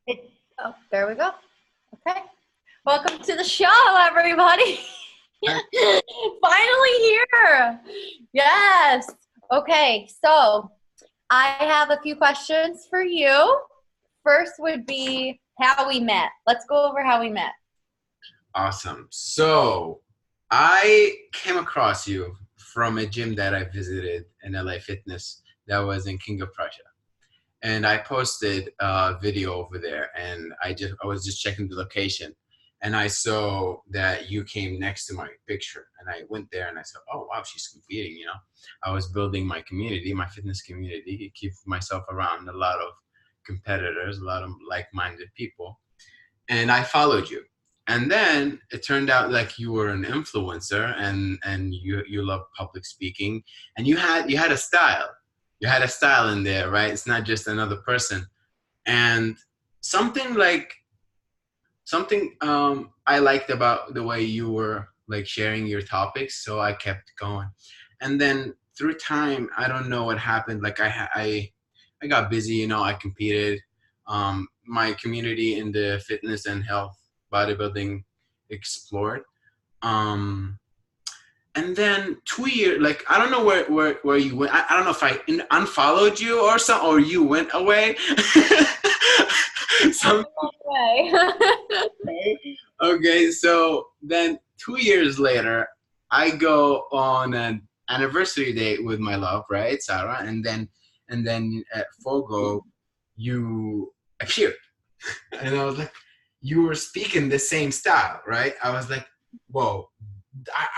Oh, there we go. Okay. Welcome to the show, everybody. Finally here. Yes. Okay. So I have a few questions for you. First would be how we met. Let's go over how we met. Awesome. So I came across you from a gym that I visited in LA Fitness that was in King of Prussia. And I posted a video over there and I was just checking the location and I saw that you came next to my picture and I went there and I said, oh wow, she's competing. I was building my community, my fitness community, keep myself around a lot of competitors, a lot of like-minded people. And I followed you. And then it turned out like you were an influencer and you love public speaking and you had a style. You had a style in there, right? It's not just another person. And something like something I liked about the way you were like sharing your topics, so I kept going. And then through time, I don't know what happened. Like I got busy, I competed. My community in the fitness and health bodybuilding explored. Um, and then 2 years, like I don't know where you went. I don't know if unfollowed you or something, or you went away. Some Okay. Okay, so then 2 years later, I go on an anniversary date with my love, right, Sarah, and then at Fogo, you appeared, and I was like, you were speaking the same style, right? I was like, whoa,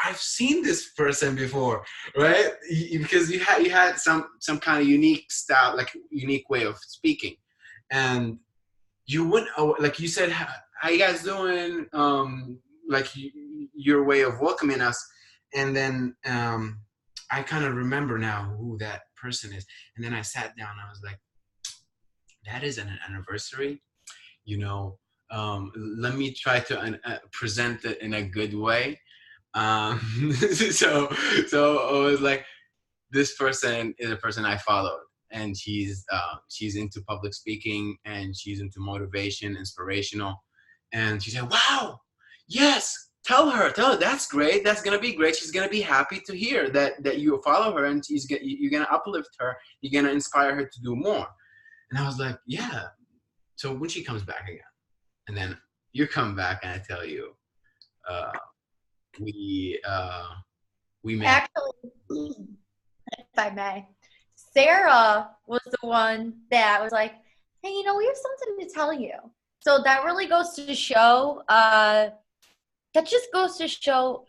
I've seen this person before, right? Because you had some kind of unique style, like unique way of speaking, and you went like you said, how you guys doing, like your way of welcoming us. And then I kind of remember now who that person is. And then I sat down, I was like, that is an anniversary, you know let me try to present it in a good way. um, so I was like, this person is a person I followed, and she's into public speaking and she's into motivation, inspirational. And she said, "Wow, yes, tell her that's great. That's gonna be great. She's gonna be happy to hear that you follow her, and you're gonna uplift her. You're gonna inspire her to do more." And I was like, "Yeah." So when she comes back again, and then you come back, and I tell you, uh, we uh, we met. Actually, if I may, Sarah was the one that was like, hey, we have something to tell you. So that really goes to show, that just goes to show,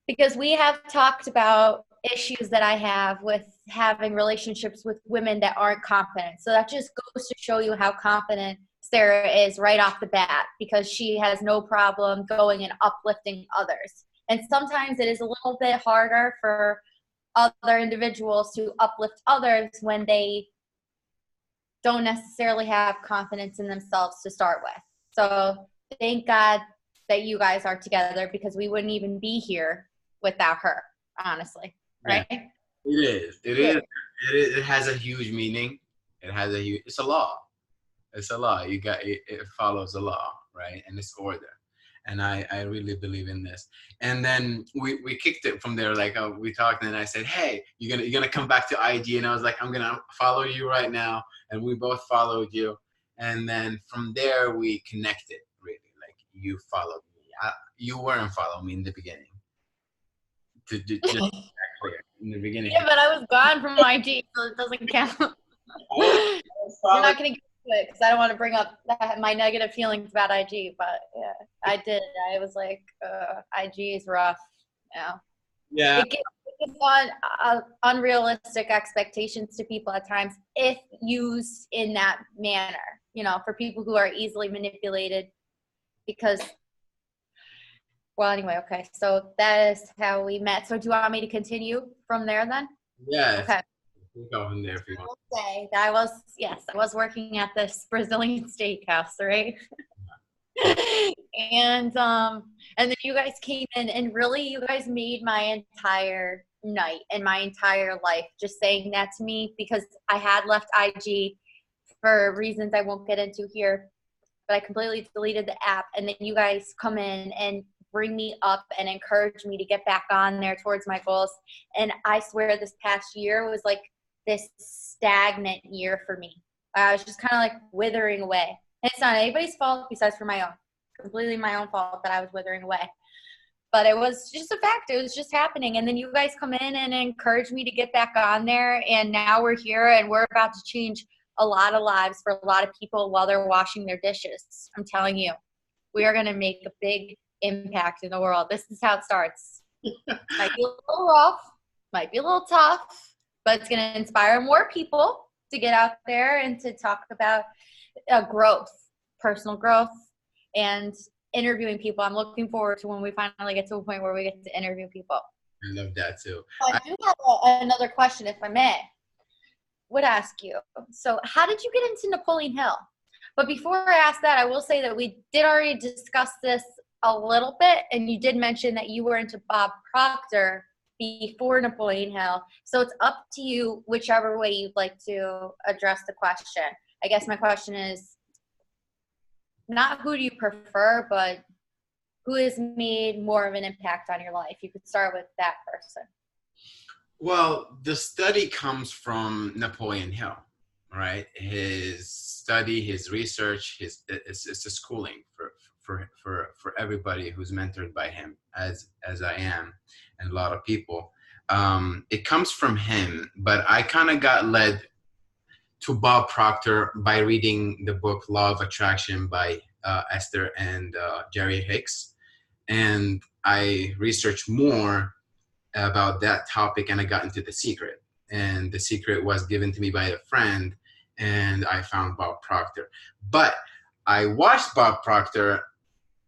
because we have talked about issues that I have with having relationships with women that aren't confident. So that just goes to show you how confident Sarah is right off the bat, because she has no problem going and uplifting others. And sometimes it is a little bit harder for other individuals to uplift others when they don't necessarily have confidence in themselves to start with. So thank God that you guys are together, because we wouldn't even be here without her, honestly. Yeah, Right? it is. It Yeah. is. It has a huge meaning. It's a law. It's a law. It follows a law, right? And it's order. And I really believe in this. And then we kicked it from there. Like we talked, and I said, "Hey, you're gonna come back to IG," and I was like, "I'm gonna follow you right now," and we both followed you. And then from there we connected. Really, like you followed me. You weren't following me in the beginning. Just clear in the beginning. Yeah, but I was gone from IG, so it doesn't count. I was We're following. not going to get into it because I don't want to bring up my negative feelings about IG. But yeah, I did. I was like, IG is rough. Yeah, Yeah, it gives on unrealistic expectations to people at times if used in that manner. For people who are easily manipulated. Because, well, anyway, okay. So that is how we met. So do you want me to continue from there then? yeah. Okay. We go in there if you I want. will say that I was working at this Brazilian steakhouse, right? And then you guys came in, and really you guys made my entire night and my entire life just saying that to me, because I had left IG for reasons I won't get into here. but I completely deleted the app. And then you guys come in and bring me up and encourage me to get back on there towards my goals. And I swear this past year was like this stagnant year for me. I was just kind of like withering away. And it's not anybody's fault besides for my own. Completely my own fault that I was withering away. But it was just a fact. It was just happening. And then you guys come in and encourage me to get back on there. And now we're here and we're about to change a lot of lives for a lot of people while they're washing their dishes. I'm telling you, we are going to make a big impact in the world. This is how it starts. Might be a little rough, might be a little tough, but it's going to inspire more people to get out there and to talk about growth, personal growth, and interviewing people. I'm looking forward to when we finally get to a point where we get to interview people. I love that too. I do have another question, if I may. Would ask you. So, how did you get into Napoleon Hill? But before I ask that, I will say that we did already discuss this a little bit, and you did mention that you were into Bob Proctor before Napoleon Hill. So it's up to you, whichever way you'd like to address the question. I guess my question is not who do you prefer, but who has made more of an impact on your life? You could start with that person. Well, the study comes from Napoleon Hill, right? His study, his research, it's a schooling for everybody who's mentored by him, as I am, and a lot of people. It comes from him, but I kind of got led to Bob Proctor by reading the book Law of Attraction by Esther and Jerry Hicks, and I researched more about that topic, and I got into The Secret. And The Secret was given to me by a friend, and I found Bob Proctor. But I watched Bob Proctor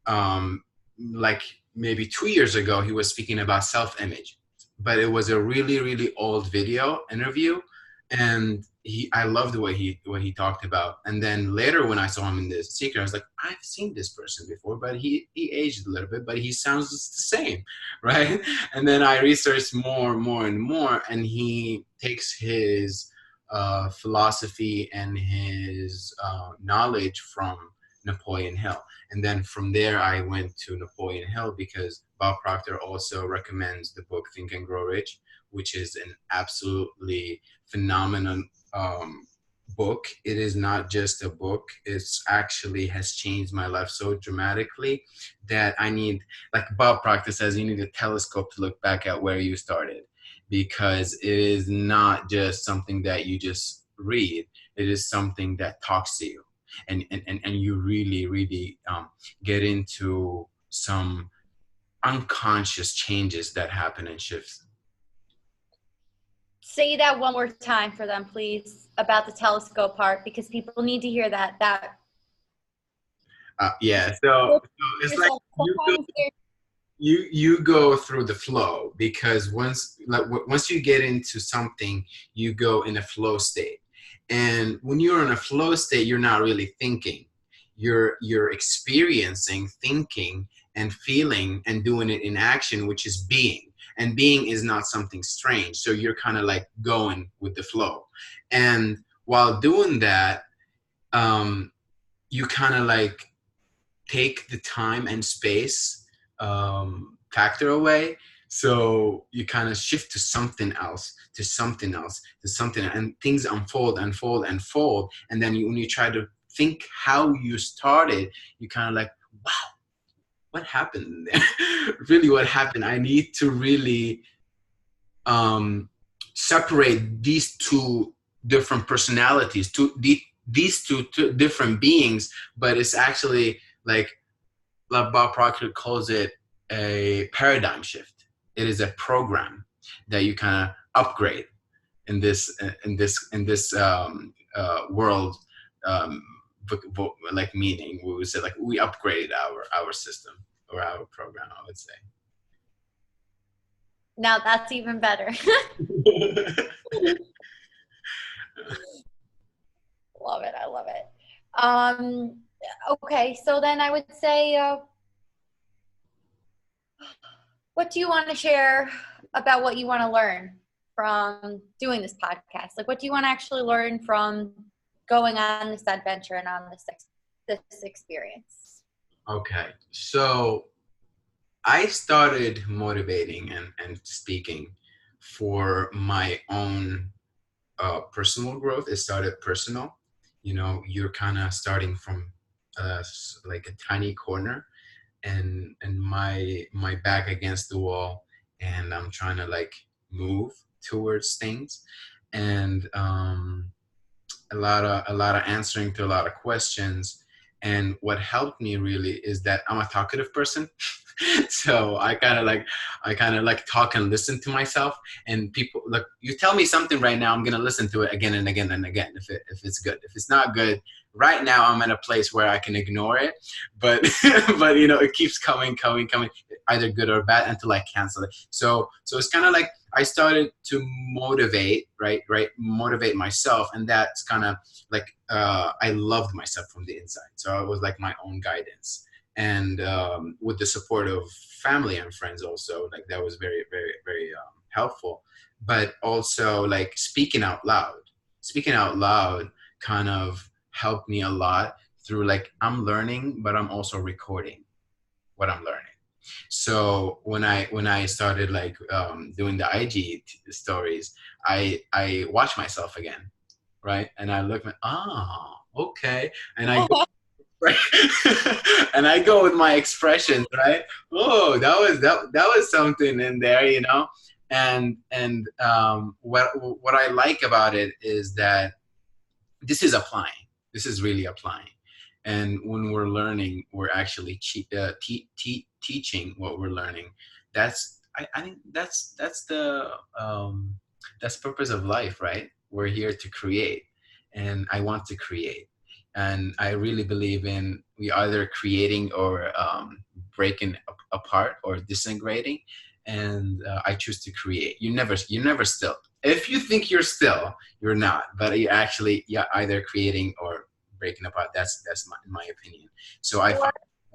like maybe 2 years ago. He was speaking about self-image, but it was a really, really old video interview, and I loved what he talked about. And then later when I saw him in The Secret, I was like, I've seen this person before, but he aged a little bit, but he sounds the same, right? And then I researched more and more, and he takes his philosophy and his knowledge from Napoleon Hill. And then from there, I went to Napoleon Hill because Bob Proctor also recommends the book Think and Grow Rich, which is an absolutely phenomenal book. It is not just a book. It's actually has changed my life so dramatically that I need, like Bob Proctor says, you need a telescope to look back at where you started, because it is not just something that you just read. It is something that talks to you, and you really get into some unconscious changes that happen and shifts. Say that one more time for them, please, about the telescope part, because people need to hear that. Yeah, so it's like you go through the flow, because once you get into something, you go in a flow state. And when you're in a flow state, you're not really thinking. You're experiencing, thinking, and feeling, and doing it in action, which is being. And being is not something strange. So you're kind of like going with the flow. And while doing that, you kind of like take the time and space factor away. So you kind of shift to something else, and things unfold. And then when you try to think how you started, you kind of like, wow, what happened there? Really, what happened? I need to really separate these two different personalities, these two different beings, but it's actually like Bob Proctor calls it a paradigm shift. It is a program that you kind of upgrade in this world. Like meaning, we would say like we upgraded our system or our program, I would say. Now that's even better. Love it. I love it. Okay, so then I would say, what do you want to share about what you want to learn from doing this podcast? Like, what do you want to actually learn from going on this adventure and on this this experience? Okay. So I started motivating and speaking for my own personal growth. It started personal. You know, you're kind of starting from like a tiny corner, and my back against the wall, and I'm trying to like move towards things, and a lot of answering to a lot of questions. And what helped me really is that I'm a talkative person. So I kind of like talk and listen to myself. And people, look, you tell me something right now, I'm gonna listen to it again and again and again. If it's good. If it's not good right now, I'm in a place where I can ignore it. But but it keeps coming, either good or bad, until I cancel it. So it's kind of like I started to motivate, right, motivate myself. And that's kind of like I loved myself from the inside. So I was like my own guidance. And with the support of family and friends also, like that was very, very, very helpful. But also like speaking out loud kind of helped me a lot, through like I'm learning, but I'm also recording what I'm learning. So when I started like doing the IG stories, I watch myself again, right? And I look at, okay, and I go, right, and I go with my expressions, right? Oh, that was something in there. And what I like about it is that this is applying. This is really applying. And when we're learning, we're actually teaching what we're learning. I think that's purpose of life, right? We're here to create, and I want to create. And I really believe in we either creating or breaking apart or disintegrating. And I choose to create. You never still. If you think you're still, you're not. But you actually, yeah, either creating or breaking apart. That's my opinion. So I find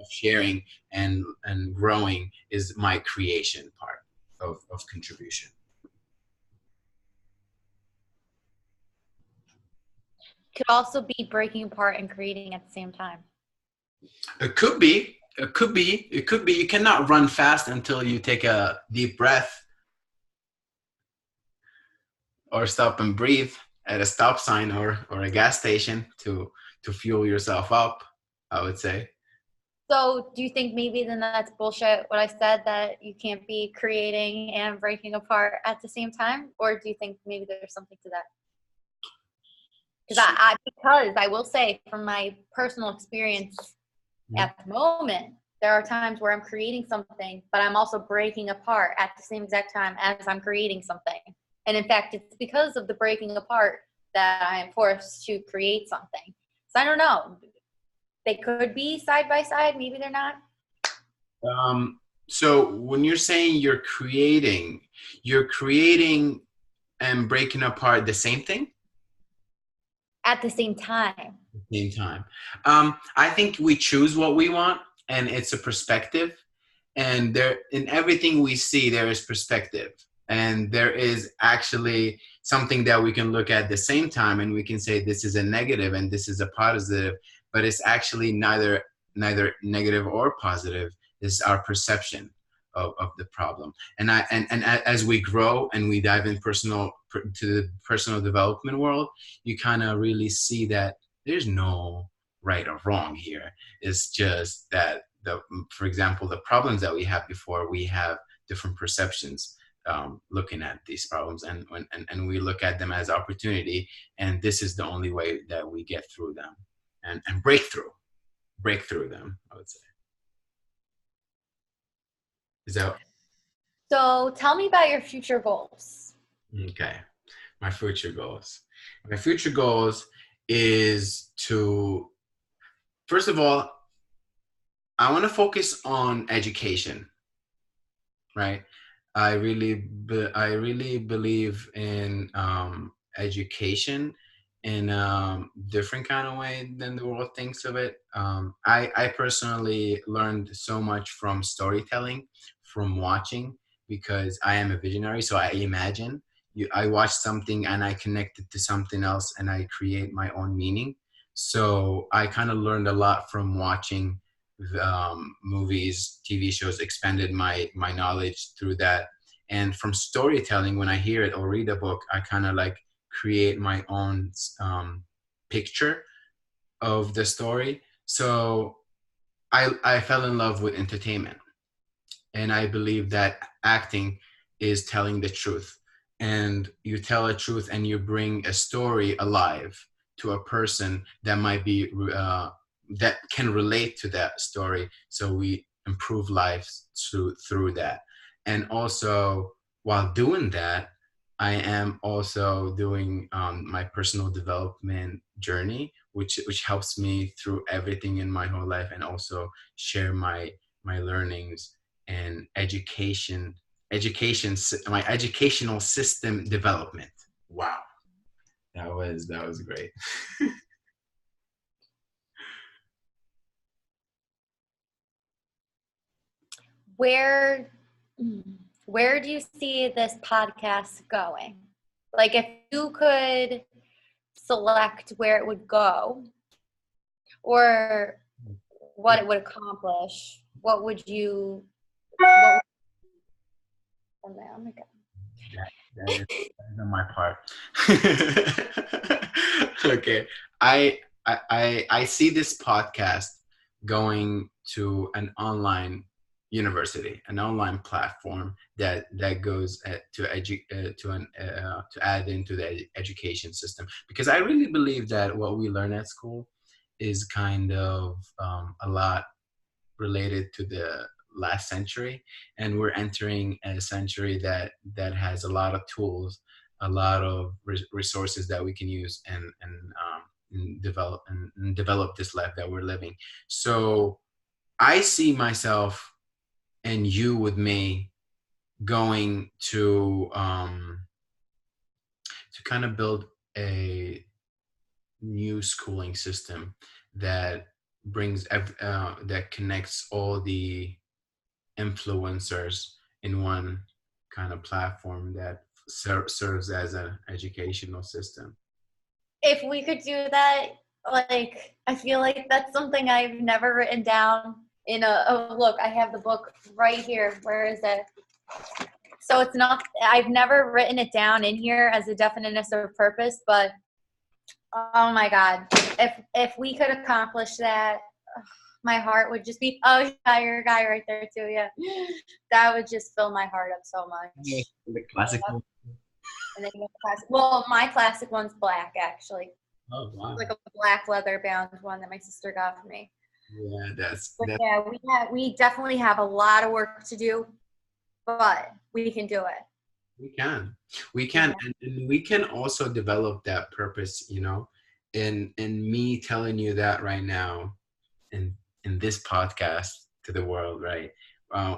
sharing and growing is my creation part of contribution. Could also be breaking apart and creating at the same time. It could be. It could be. It could be. You cannot run fast until you take a deep breath or stop and breathe at a stop sign or a gas station to fuel yourself up, I would say. So do you think maybe then that's bullshit what I said, that you can't be creating and breaking apart at the same time? Or do you think maybe there's something to that? Because I will say from my personal experience at the moment, there are times where I'm creating something, but I'm also breaking apart at the same exact time as I'm creating something. And in fact, it's because of the breaking apart that I am forced to create something. So I don't know. They could be side by side. Maybe they're not. So when you're saying you're creating and breaking apart the same thing? At the same time. Same time. I think we choose what we want, and it's a perspective. And there, in everything we see, there is perspective, and there is actually something that we can look at the same time, and we can say this is a negative and this is a positive, but it's actually neither negative or positive. It's our perception of the problem. And as we grow and we dive in to the personal development world, you kind of really see that there's no right or wrong here. It's just that for example, the problems that we had before, we have different perceptions looking at these problems, and we look at them as opportunity, and this is the only way that we get through them and break through them, I would say. Is that So tell me about your future goals. okay? My future goals. My future goals is to, first of all, I want to focus on education, right? I really believe in education in a different kind of way than the world thinks of it. I personally learned so much from storytelling, from watching, because I am a visionary. So I imagine. I watch something and I connect it to something else and I create my own meaning. So I kind of learned a lot from watching movies, TV shows, expanded my knowledge through that. And from storytelling, when I hear it or read a book, I kind of like create my own picture of the story. So I fell in love with entertainment, and I believe that acting is telling the truth. And you tell a truth and you bring a story alive to a person that might be that can relate to that story. So we improve lives through that. And also, while doing that, I am also doing my personal development journey, which helps me through everything in my whole life, and also share my learnings and my educational system development. Wow, that was great. Where where do you see this podcast going? Like, if you could select where it would go or what it would accomplish, what would you oh my God. That is on my part. Okay, I see this podcast going to an online university, an online platform that goes to add into the education system, because I really believe that what we learn at school is kind of a lot related to the last century, and we're entering a century that has a lot of tools, a lot of resources that we can use and develop this life that we're living. So I see myself and you with me going to kind of build a new schooling system that that connects all the influencers in one kind of platform that serves as an educational system. If we could do that, like, I feel like that's something I've never written down in look, I have the book right here. Where is it? So it's not, I've never written it down in here as a definiteness or purpose, but oh my God, if we could accomplish that, my heart would just be, oh yeah, you're a guy right there too, yeah. That would just fill my heart up so much. The classic. And then well, my classic one's black, actually. Oh wow! Like a black leather bound one that my sister got for me. Yeah, that's. Yeah, we definitely have a lot of work to do, but we can do it. We can, and we can also develop that purpose. In me telling you that right now, in this podcast to the world, right?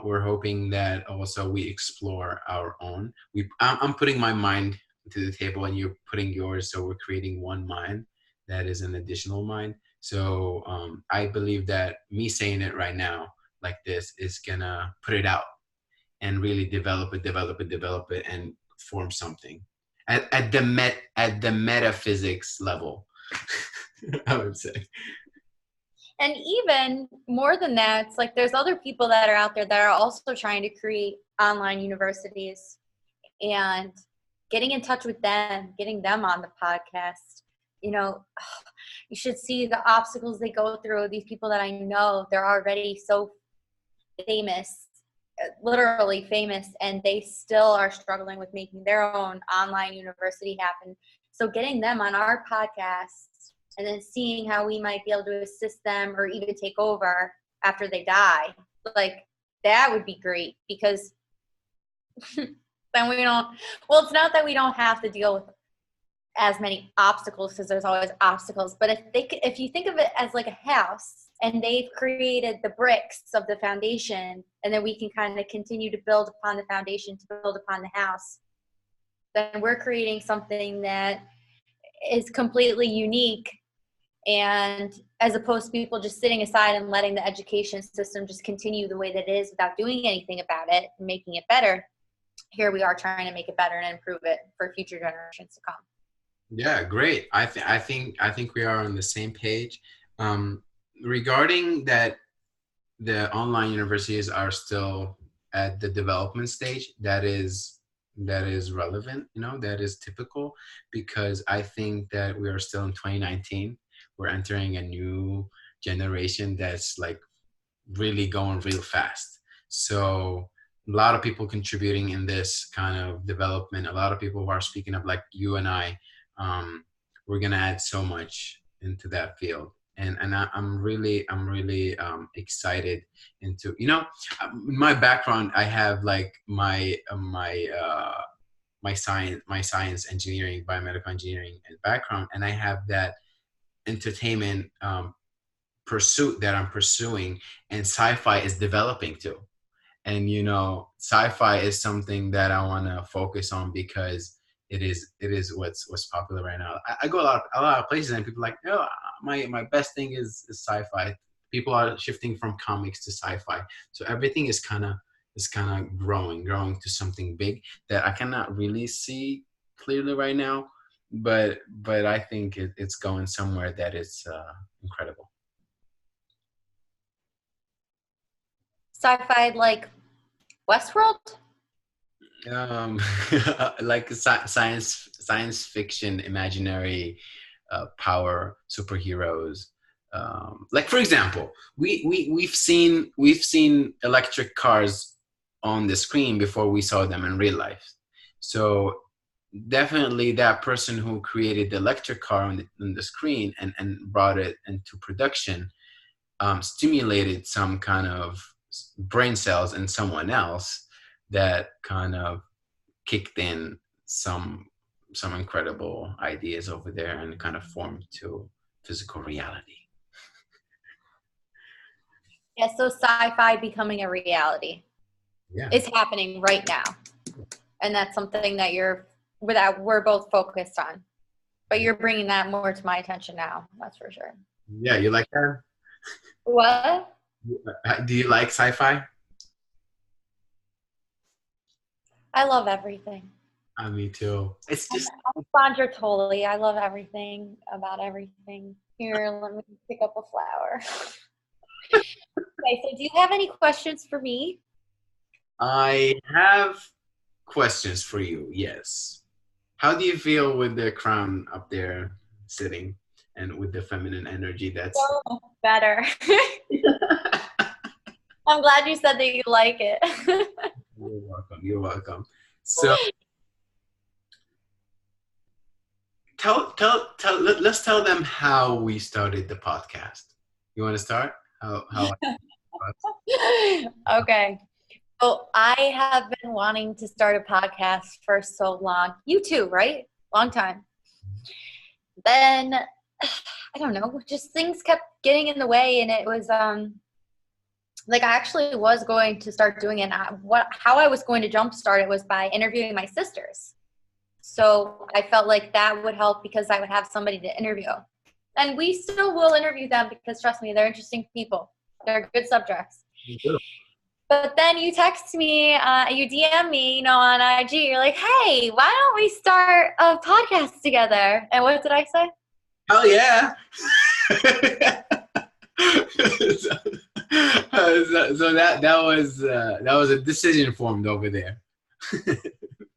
We're hoping that also we explore our own. I'm putting my mind to the table, and you're putting yours, so we're creating one mind that is an additional mind. So I believe that me saying it right now, like this, is gonna put it out and really develop it, and form something at the metaphysics level. I would say. And even more than that, it's like there's other people that are out there that are also trying to create online universities, and getting in touch with them, getting them on the podcast. You should see the obstacles they go through. These people that I know, they're already so famous, literally famous, and they still are struggling with making their own online university happen. So getting them on our podcast and then seeing how we might be able to assist them or even take over after they die, like, that would be great, because then we don't, well, it's not that we don't have to deal with as many obstacles, because there's always obstacles, but if you think of it as like a house, and they've created the bricks of the foundation, and then we can kind of continue to build upon the foundation to build upon the house, then we're creating something that is completely unique. And as opposed to people just sitting aside and letting the education system just continue the way that it is without doing anything about it and making it better, here we are trying to make it better and improve it for future generations to come. Yeah, great. I think we are on the same page. Um, Regarding that, the online universities are still at the development stage. That is relevant. That is typical, because I think that we are still in 2019. We're entering a new generation that's like really going real fast. So a lot of people contributing in this kind of development. A lot of people who are speaking up, like you and I. Um, we're gonna add so much into that field, and I'm really excited into my background. I have like my science engineering, biomedical engineering and background, and I have that entertainment pursuit that I'm pursuing, and sci-fi is developing too. And sci-fi is something that I want to focus on, because it is what's popular right now. I go a lot of places, and people are like, oh, my best thing is sci-fi. People are shifting from comics to sci-fi, so everything is kind of growing to something big that I cannot really see clearly right now, but I think it's going somewhere that is incredible. Sci-fi like Westworld? um like science fiction, imaginary, power superheroes. Like, for example, we've seen electric cars on the screen before we saw them in real life. So definitely that person who created the electric car on the screen and brought it into production, stimulated some kind of brain cells in someone else that kind of kicked in some some incredible ideas over there, and kind of formed to physical reality. Yeah, so sci-fi becoming a reality Yeah. is happening right now. And that's something that we're both focused on. But you're bringing that more to my attention now. That's for sure. Yeah, you like that? What? Do you like sci-fi? I love everything. Me too. It's just I'm Sandra Toley. I love everything about everything. Here, let me pick up a flower. Okay, so do you have any questions for me? I have questions for you. Yes. How do you feel with the crown up there sitting, and with the feminine energy that's So better. I'm glad you said that you like it. You're welcome. You're welcome. So let's tell them how we started the podcast. You want to start? How Okay. Well, I have been wanting to start a podcast for so long. You too, right? Long time. Then I don't know, just things kept getting in the way, and it was like I actually was going to start doing it. And how I was going to jumpstart it was by interviewing my sisters. So I felt like that would help because I would have somebody to interview. And we still will interview them because trust me, they're interesting people. They're good subjects. you But then you text me, you DM me, on IG. You're like, "Hey, why don't we start a podcast together?" And what did I say? Hell yeah! so, so that was a decision formed over there.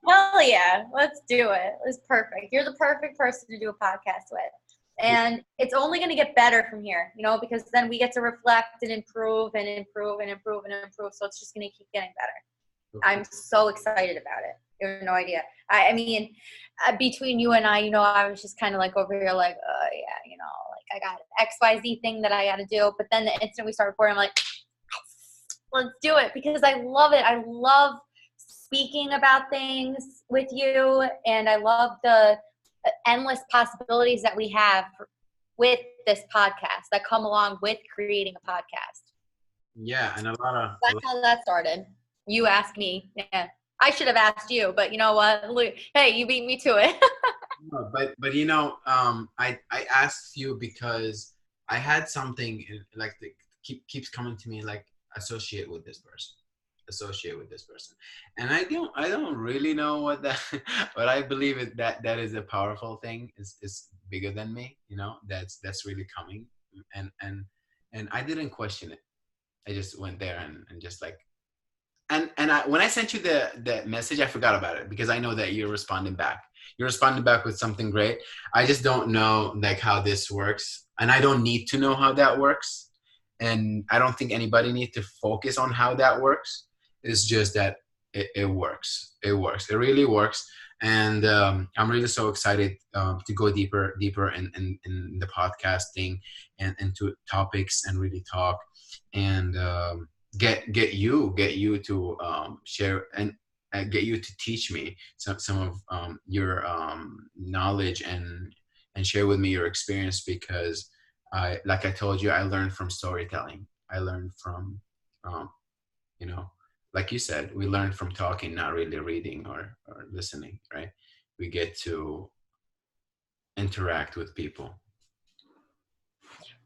Hell yeah, let's do it. It's perfect. You're the perfect person to do a podcast with. And it's only going to get better from here, because then we get to reflect and improve and improve and improve and improve. So it's just going to keep getting better. I'm so excited about it. You have no idea. I mean, between you and I was just kind of like over here, like, yeah, like I got XYZ thing that I got to do. But then the instant we start recording, I'm like, let's do it, because I love it. I love speaking about things with you, and I love the endless possibilities that we have with this podcast that come along with creating a podcast. Yeah, and That's how that started. You asked me. Yeah. I should have asked you, but you know what? Hey, you beat me to it. but I asked you because I had something like that keeps coming to me, like, associate with this person. associate with this person. And I don't really know what that but I believe it that is a powerful thing. Is bigger than me, that's really coming. And I didn't question it. I just went there and just like, when I sent you the message, I forgot about it because I know that you're responding back. You're responding back with something great. I just don't know like how this works, and I don't need to know how that works. And I don't think anybody needs to focus on how that works. It's just that it works. It works. It really works. And I'm really so excited to go deeper in the podcasting and into topics and really talk and get you to share and get you to teach me some of your knowledge and share with me your experience, because like I told you, I learned from storytelling. I learned from um, you know like you said, we learn from talking, not really reading or listening, right? We get to interact with people.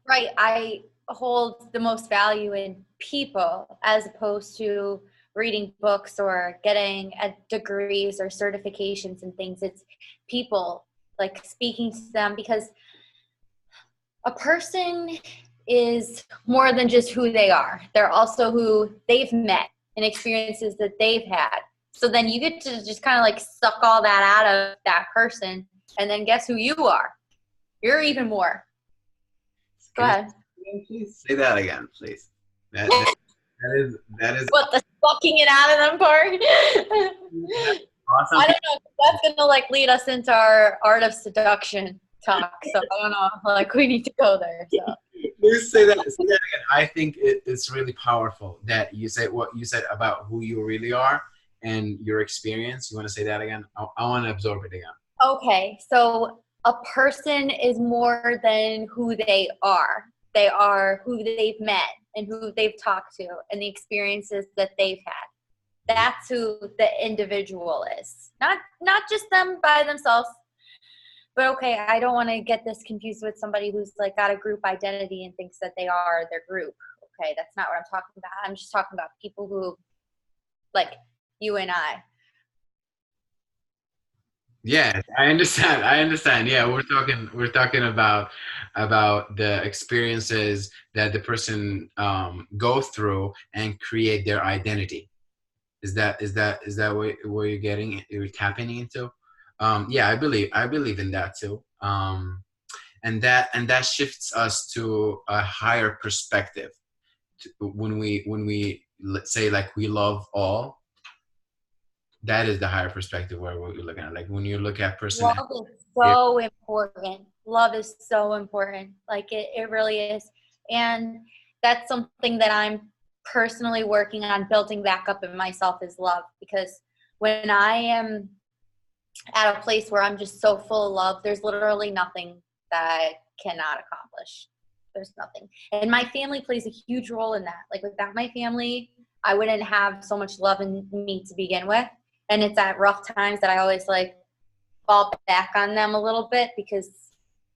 Right. I hold the most value in people as opposed to reading books or getting degrees or certifications and things. It's people, like speaking to them, because a person is more than just who they are. They're also who they've met and experiences that they've had. So then you get to just kind of like suck all that out of that person, and then guess who you are? You're even more. Go ahead. Please say that again, please. That is What, the sucking it out of them part? awesome. I don't know if that's gonna like lead us into our art of seduction talk. So I don't know, like we need to go there. So Please say that again. I think it's really powerful that you say what you said about who you really are and your experience. You want to say that again? I want to absorb it again. okay, so a person is more than who they are. They are who they've met and who they've talked to and the experiences that they've had. That's who the individual is. Not just them by themselves. But okay, I don't want to get this confused with somebody who's like got a group identity and thinks that they are their group. Okay, that's not what I'm talking about. I'm just talking about people who, like you and I. Yeah, I understand. I understand. Yeah, we're talking about the experiences that the person go through and create their identity. Is that what you're tapping into? Yeah, I believe in that too. And that shifts us to a higher perspective. When we let's say like we love all, that is the higher perspective where we're looking at. Like when you look at person, Love is so important. Love is so important. Like it really is. And that's something that I'm personally working on building back up in myself is love. Because when I am at a place where I'm just so full of love, there's literally nothing that I cannot accomplish. There's nothing. And my family plays a huge role in that. Like without my family, I wouldn't have so much love in me to begin with. And it's at rough times that I always like fall back on them a little bit because,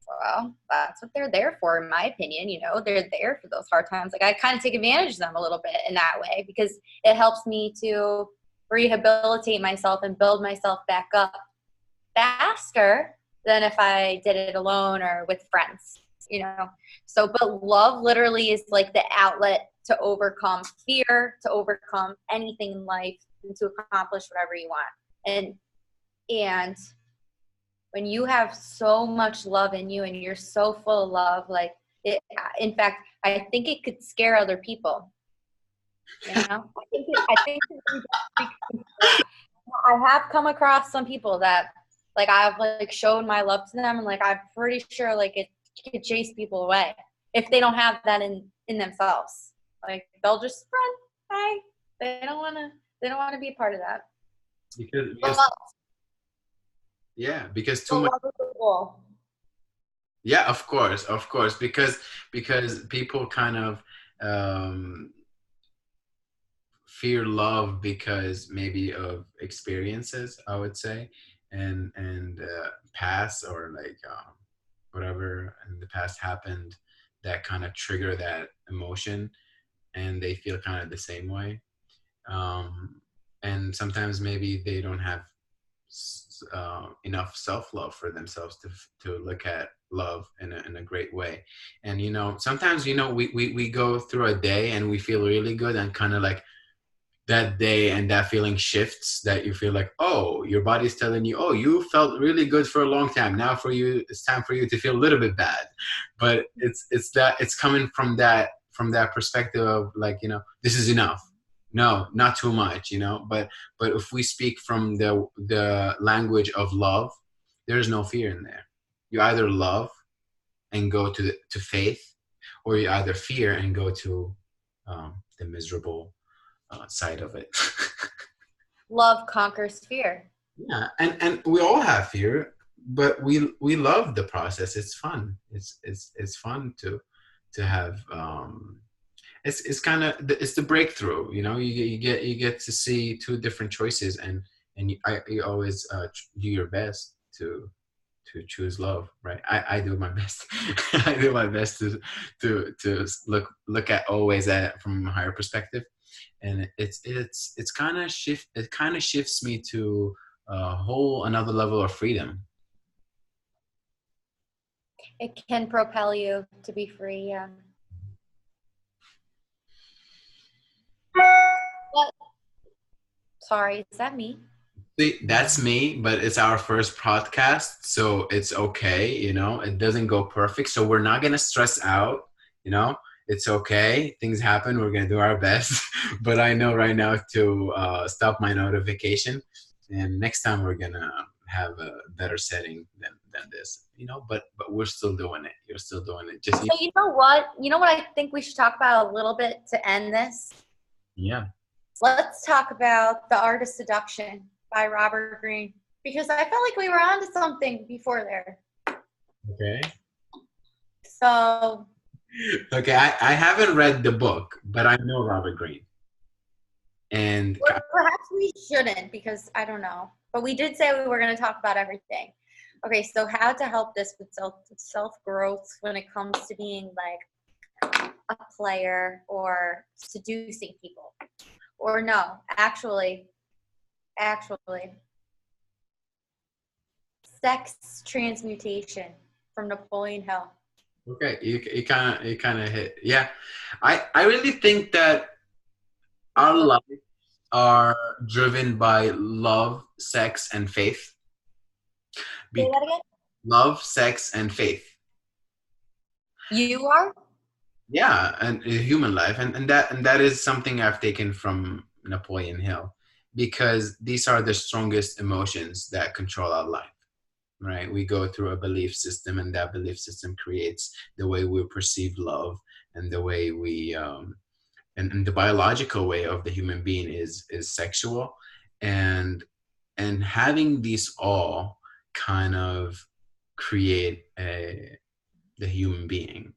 well, that's what they're there for, in my opinion. They're there for those hard times. Like I kind of take advantage of them a little bit in that way because it helps me to rehabilitate myself and build myself back up faster than if I did it alone or with friends. So, but love literally is like the outlet to overcome fear, to overcome anything in life, and to accomplish whatever you want. And when you have so much love in you and you're so full of love, like in fact, I think it could scare other people. I have come across some people that like I've like shown my love to them, and like I'm pretty sure like it could chase people away if they don't have that in themselves. Like they'll just run. Bye. They don't want to be a part of that. because yeah, because too much. Love is the goal. Yeah, of course, because people kind of um, fear love because maybe of experiences, I would say, and past or like whatever in the past happened that kind of trigger that emotion, and they feel kind of the same way. And sometimes maybe they don't have enough self-love for themselves to look at love in a great way. And sometimes we go through a day and we feel really good, and kind of like that day and that feeling shifts, that you feel like, oh, your body's telling you, oh, you felt really good for a long time, now for you it's time for you to feel a little bit bad. But it's coming from that perspective of like, this is enough, no, not too much, but if we speak from the language of love, there's no fear in there. You either love and go to faith, or you either fear and go to the miserable side of it. Love conquers fear. Yeah, and we all have fear, but we love the process. It's fun. It's fun to have. It's kind of it's the breakthrough. You get to see two different choices, and you always do your best to choose love, right? I do my best. I do my best to look at always at it from a higher perspective, and it's kind of shifts me to a whole another level of freedom. It can propel you to be free. Yeah. What? Sorry, is that me? See, that's me, but it's our first podcast, so it's okay. It doesn't go perfect, so we're not gonna stress out. It's okay. Things happen. We're gonna do our best. But I know right now to stop my notification, and next time we're gonna have a better setting than this. But we're still doing it. You're still doing it. Just So you know what? You know what I think we should talk about a little bit to end this? yeah. Let's talk about The Art of Seduction by Robert Greene, because I felt like we were onto something before there. Okay. So Okay. I haven't read the book, but I know Robert Greene. And perhaps we shouldn't, because I don't know. But we did say we were going to talk about everything. Okay, so how to help this with self-growth when it comes to being like a player or seducing people. Or no, actually, sex transmutation from Napoleon Hill. okay, you kind of hit. Yeah, I really think that our lives are driven by love, sex, and faith. Say that again? Love, sex, and faith. You are? Yeah, and human life, and that is something I've taken from Napoleon Hill, because these are the strongest emotions that control our life. Right? We go through a belief system, and that belief system creates the way we perceive love, and the way we and the biological way of the human being is sexual, and having these all kind of create the human being.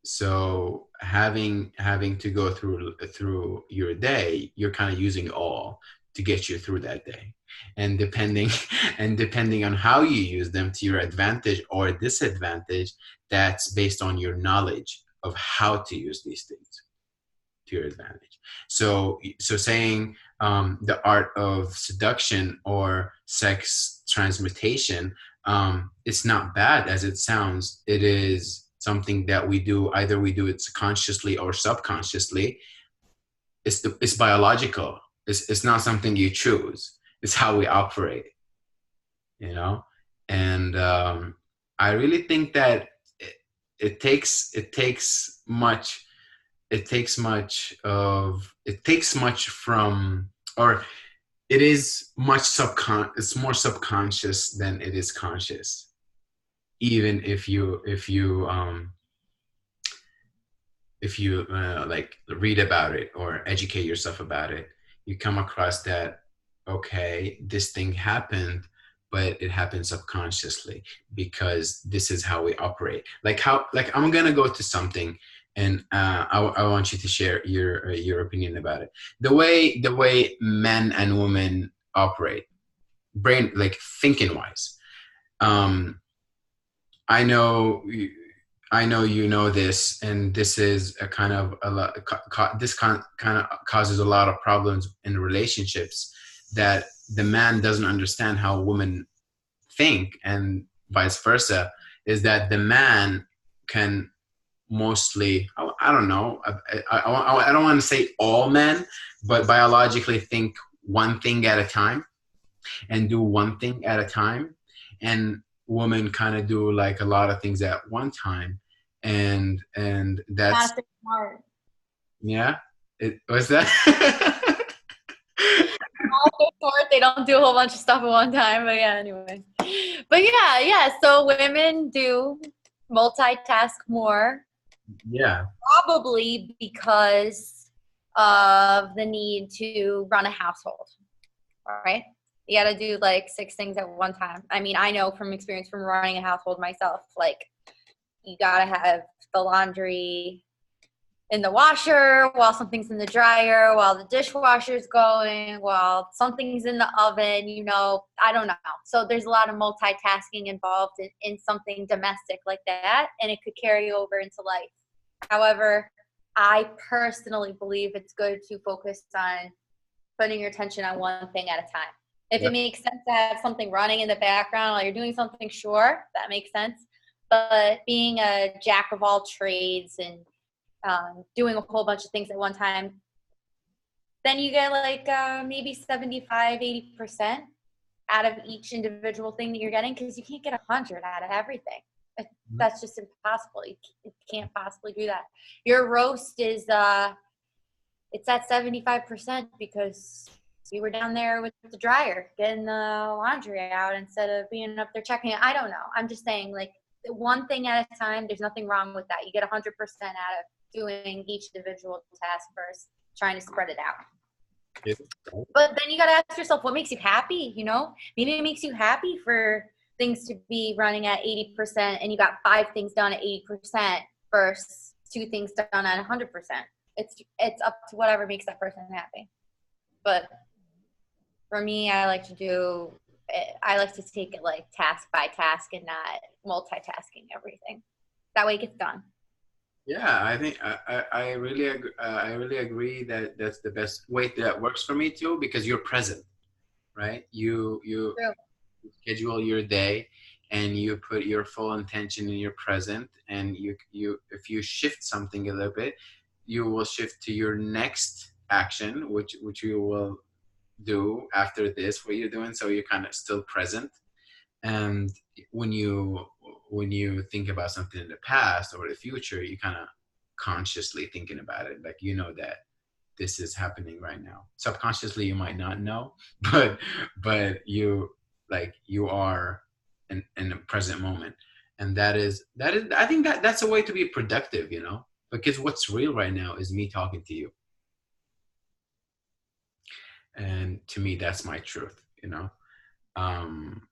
So having to go through your day, you're kind of using all to get you through that day, and depending and depending on how you use them to your advantage or disadvantage, that's based on your knowledge of how to use these things to your advantage. So saying the art of seduction or sex transmutation, it's not bad as it sounds. It is something that we do. Either we do it consciously or subconsciously. It's biological. It's not something you choose. It's how we operate. And I really think that it takes much from, or it is it's more subconscious than it is conscious. Even if you like read about it or educate yourself about it, you come across that, okay, this thing happened, but it happened subconsciously, because this is how we operate. Like I'm gonna go to something, and I want you to share your opinion about it. The way men and women operate, brain, like thinking wise. Um, I know I know you know this, and this is a kind of a lot. This kind of causes a lot of problems in relationships. That the man doesn't understand how women think, and vice versa. Is that the man can mostly, I don't know, I don't want to say all men, but biologically think one thing at a time and do one thing at a time, and women kind of do like a lot of things at one time, and that's, Not smart. yeah, it was that. Short, they don't do a whole bunch of stuff at one time, but yeah, anyway. But yeah, so women do multitask more, Yeah, probably because of the need to run a household. All right. You got to do like 6 things at one time. I mean, I know from experience from running a household myself, like you got to have the laundry in the washer while something's in the dryer, while the dishwasher's going, while something's in the oven, I don't know. So there's a lot of multitasking involved in something domestic like that, and it could carry over into life. However, I personally believe it's good to focus on putting your attention on one thing at a time. If yeah, it makes sense to have something running in the background while you're doing something, sure, that makes sense. But being a jack of all trades and doing a whole bunch of things at one time, then you get like maybe 75, 80% out of each individual thing that you're getting, because you can't get 100 out of everything. That's just impossible. You can't possibly do that. Your roast is it's at 75% because you were down there with the dryer getting the laundry out instead of being up there checking it. I don't know. I'm just saying, like, one thing at a time. There's nothing wrong with that. You get 100% out of doing each individual task versus trying to spread it out. yeah. But then you got to ask yourself, what makes you happy? Maybe it makes you happy for things to be running at 80% and you got 5 things done at 80% versus 2 things done at 100%. It's up to whatever makes that person happy. But for me, I like to take it like task by task and not multitasking everything. That way it gets done. Yeah, I think I really I really agree that that's the best way that works for me too, because you're present, right? You True. schedule your day and you put your full intention in your present, and you if you shift something a little bit, you will shift to your next action, which you will do after this what you're doing, so you're kind of still present. And when you think about something in the past or the future, you kind of consciously thinking about it, like that this is happening right now. Subconsciously you might not know, but you are in the present moment. And that is I think that's a way to be productive, because what's real right now is me talking to you, and to me that's my truth. um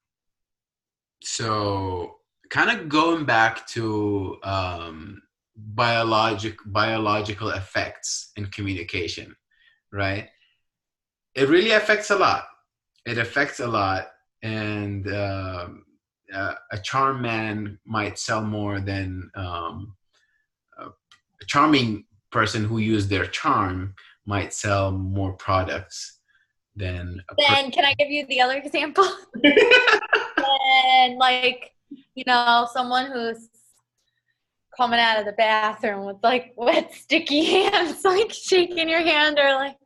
so kind of going back to biological effects in communication, right? It really affects a lot. It affects a lot. And a charm man might sell more than a charming person who used their charm might sell more products than a Then can I give you the other example? And like, someone who's coming out of the bathroom with like wet, sticky hands, like shaking your hand, or like,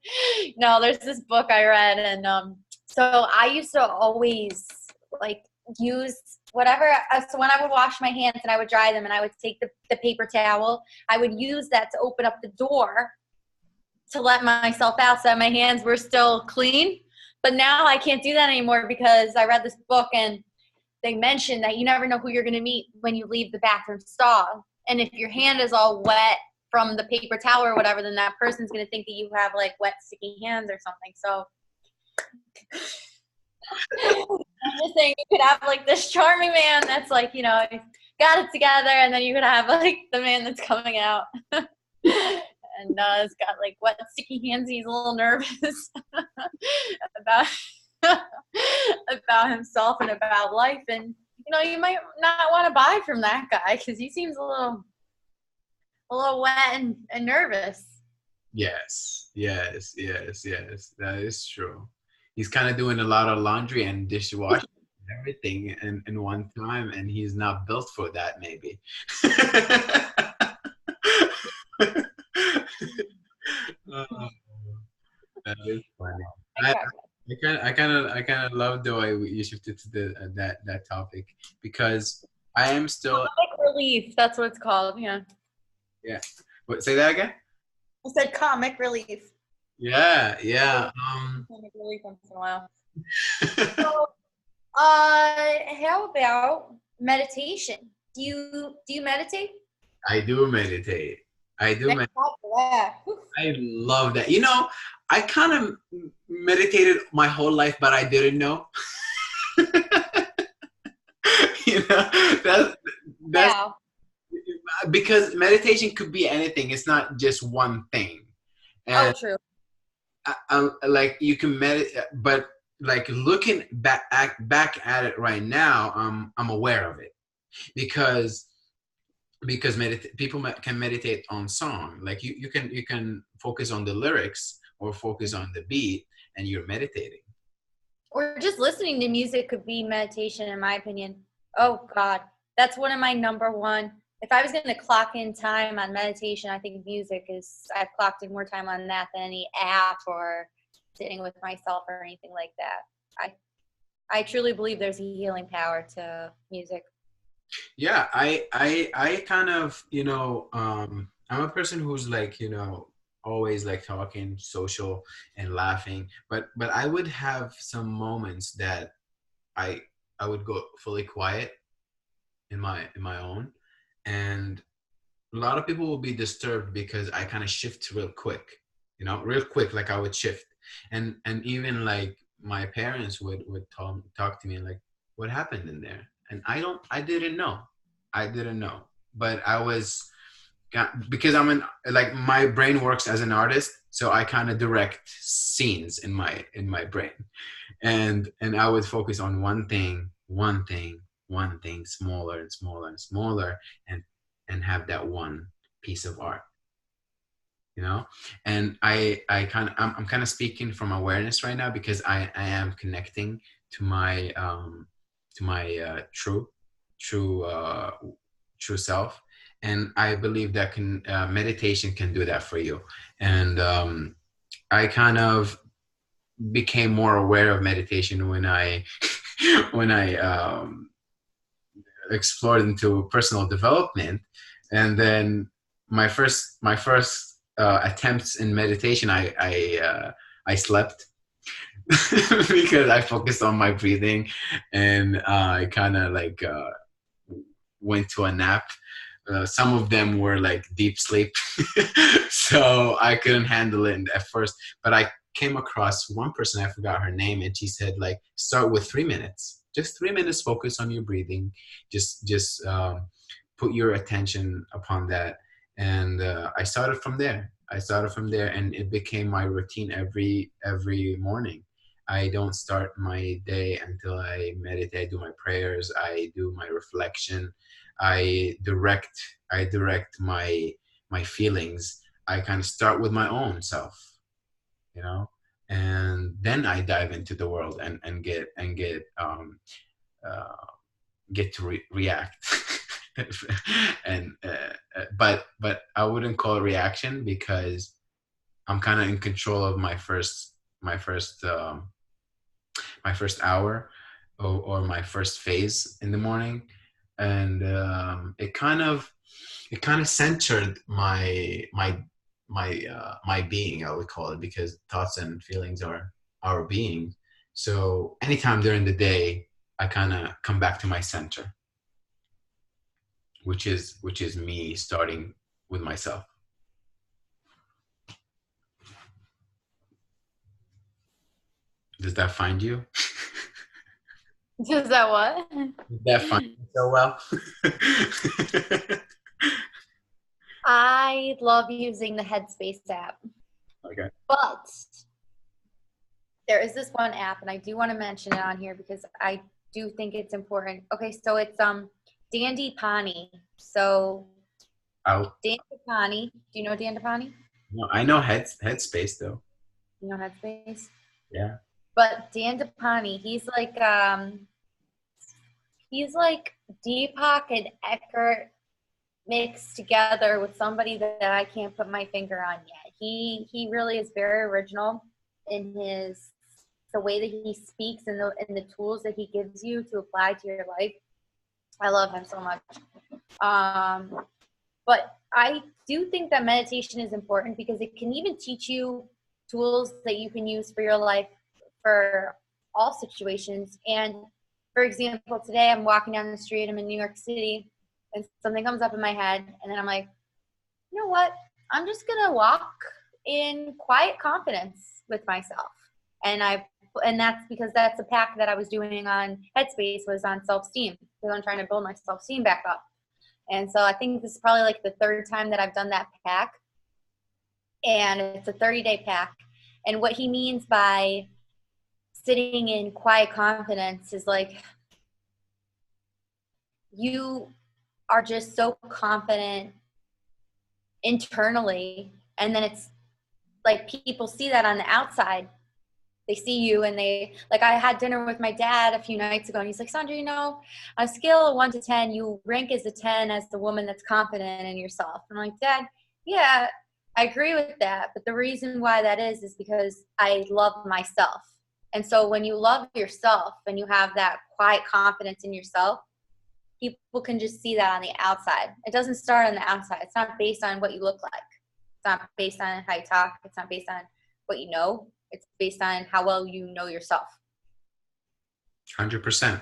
no, there's this book I read, and so I used to always like use whatever. So when I would wash my hands and I would dry them, and I would take the paper towel, I would use that to open up the door to let myself out so that my hands were still clean. But now I can't do that anymore because I read this book and they mentioned that you never know who you're going to meet when you leave the bathroom stall. And if your hand is all wet from the paper towel or whatever, then that person's going to think that you have like wet, sticky hands or something. So I'm just saying, you could have like this charming man that's like, got it together, and then you could have like the man that's coming out and has got like wet, sticky hands. He's a little nervous about about himself and about life, and you might not want to buy from that guy because he seems a little wet and nervous. Yes, yes, yes, yes. That is true. He's kind of doing a lot of laundry and dishwashing and everything in one time, and he's not built for that, maybe. Oh, that is funny. I I crack I kind of love the way you shifted to the that topic because I am still. comic relief. That's what it's called. Yeah. Yeah. What? Say that again. I said comic relief. Yeah, yeah. Comic relief once in a while. So, how about meditation? Do you meditate? I do meditate. I do. Thank God for that. I love that. You know, I kind of meditated my whole life, but I didn't know. You know, that's Yeah. because meditation could be anything. It's not just one thing. Oh, And true. like you can meditate, but like looking back at it right now, I'm aware of it because people can meditate on song. Like you can focus on the lyrics or focus on the beat, and you're meditating. Or just listening to music could be meditation, in my opinion. Oh God, that's one of my number one. If I was going to clock in time on meditation, I think music is. I've clocked in more time on that than any app or sitting with myself or anything like that. I truly believe there's a healing power to music. Yeah, I kind of, I'm a person who's like, always like talking, social and laughing, but I would have some moments that I I would go fully quiet in my own, and a lot of people will be disturbed because I kind of shift real quick, real quick, like I would shift, and even like my parents would talk to me like, what happened in there? And I didn't know, but I was because like my brain works as an artist, so I kind of direct scenes in my brain, and I would focus on one thing, smaller and smaller and smaller, and have that one piece of art, and I'm kind of speaking from awareness right now because I am connecting to my true true self, and I believe that meditation can do that for you. And I kind of became more aware of meditation when I when I explored into personal development, and then my first attempts in meditation, I slept because I focused on my breathing, and I kind of like went to a nap. Some of them were like deep sleep, so I couldn't handle it at first. But I came across one person, I forgot her name, and she said like, start with 3 minutes, just 3 minutes, focus on your breathing, just put your attention upon that. And I started from there. And it became my routine every morning. I don't start my day until I meditate. I do my prayers. I do my reflection. I direct my feelings. I kind of start with my own self, and then I dive into the world and uh, get to react. And but I wouldn't call it reaction because I'm kind of in control of my first hour, or my first phase in the morning, and it kind of centered my being, I would call it, because thoughts and feelings are our being. So anytime during the day, I kind of come back to my center, which is me starting with myself. Does that find you? Is that what? Does that find you so well? I love using the Headspace app, Okay. but there is this one app, and I do want to mention it on here because I do think it's important. Okay, so it's Dandipani. So I'll, Dandipani, do you know Dandipani? no, I know Headspace though. You know Headspace? Yeah. But Dandipani, he's like Deepak and Eckhart mixed together with somebody that I can't put my finger on yet. He really is very original in the way that he speaks and the tools that he gives you to apply to your life. I love him so much. But I do think that meditation is important because it can even teach you tools that you can use for your life for all situations. And for example, today I'm walking down the street, I'm in New York City, and something comes up in my head, and then I'm like, you know what? I'm just gonna walk in quiet confidence with myself. And that's because that's the pack that I was doing on Headspace was on self-esteem, because I'm trying to build my self-esteem back up. And so I think this is probably like the third time that I've done that pack. And it's a 30-day pack. And what he means by sitting in quiet confidence is like you are just so confident internally, and then it's like people see that on the outside. They see you and they, like, I had dinner with my dad a few nights ago, and he's like, Sandra, you know, on a scale of 1 to 10, you rank as a 10 as the woman that's confident in yourself. And I'm like, Dad, yeah, I agree with that. But the reason why that is because I love myself. And so when you love yourself and you have that quiet confidence in yourself, people can just see that on the outside. It doesn't start on the outside. It's not based on what you look like. It's not based on how you talk. It's not based on what you know. It's based on how well you know yourself. 100%.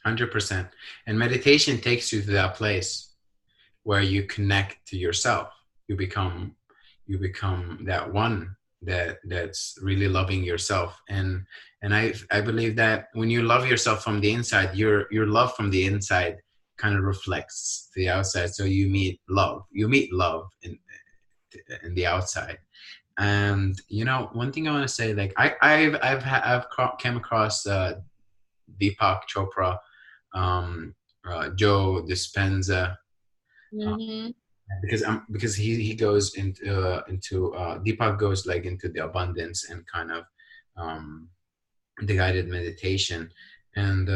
100%. And meditation takes you to that place where you connect to yourself. You become that one that's really loving yourself. And I believe that when you love yourself from the inside, your love from the inside kind of reflects to the outside. So you meet love in the outside. And you know, one thing I want to say, like I've came across Deepak Chopra, Joe Dispenza, Mm-hmm. because he goes into Deepak goes like into the abundance and kind of the guided meditation, and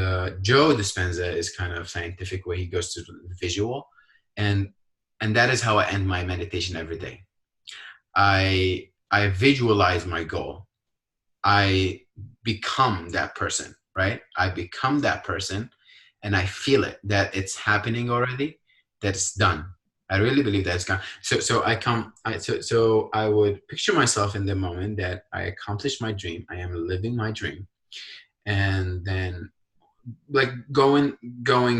Joe Dispenza is kind of scientific where he goes to the visual, and that is how I end my meditation every day. I visualize my goal. I become that person, right? I become that person, and I feel it, that it's happening already, that it's done. I really believe that it's gone. So I would picture myself in the moment that I accomplished my dream. I am living my dream, and then like going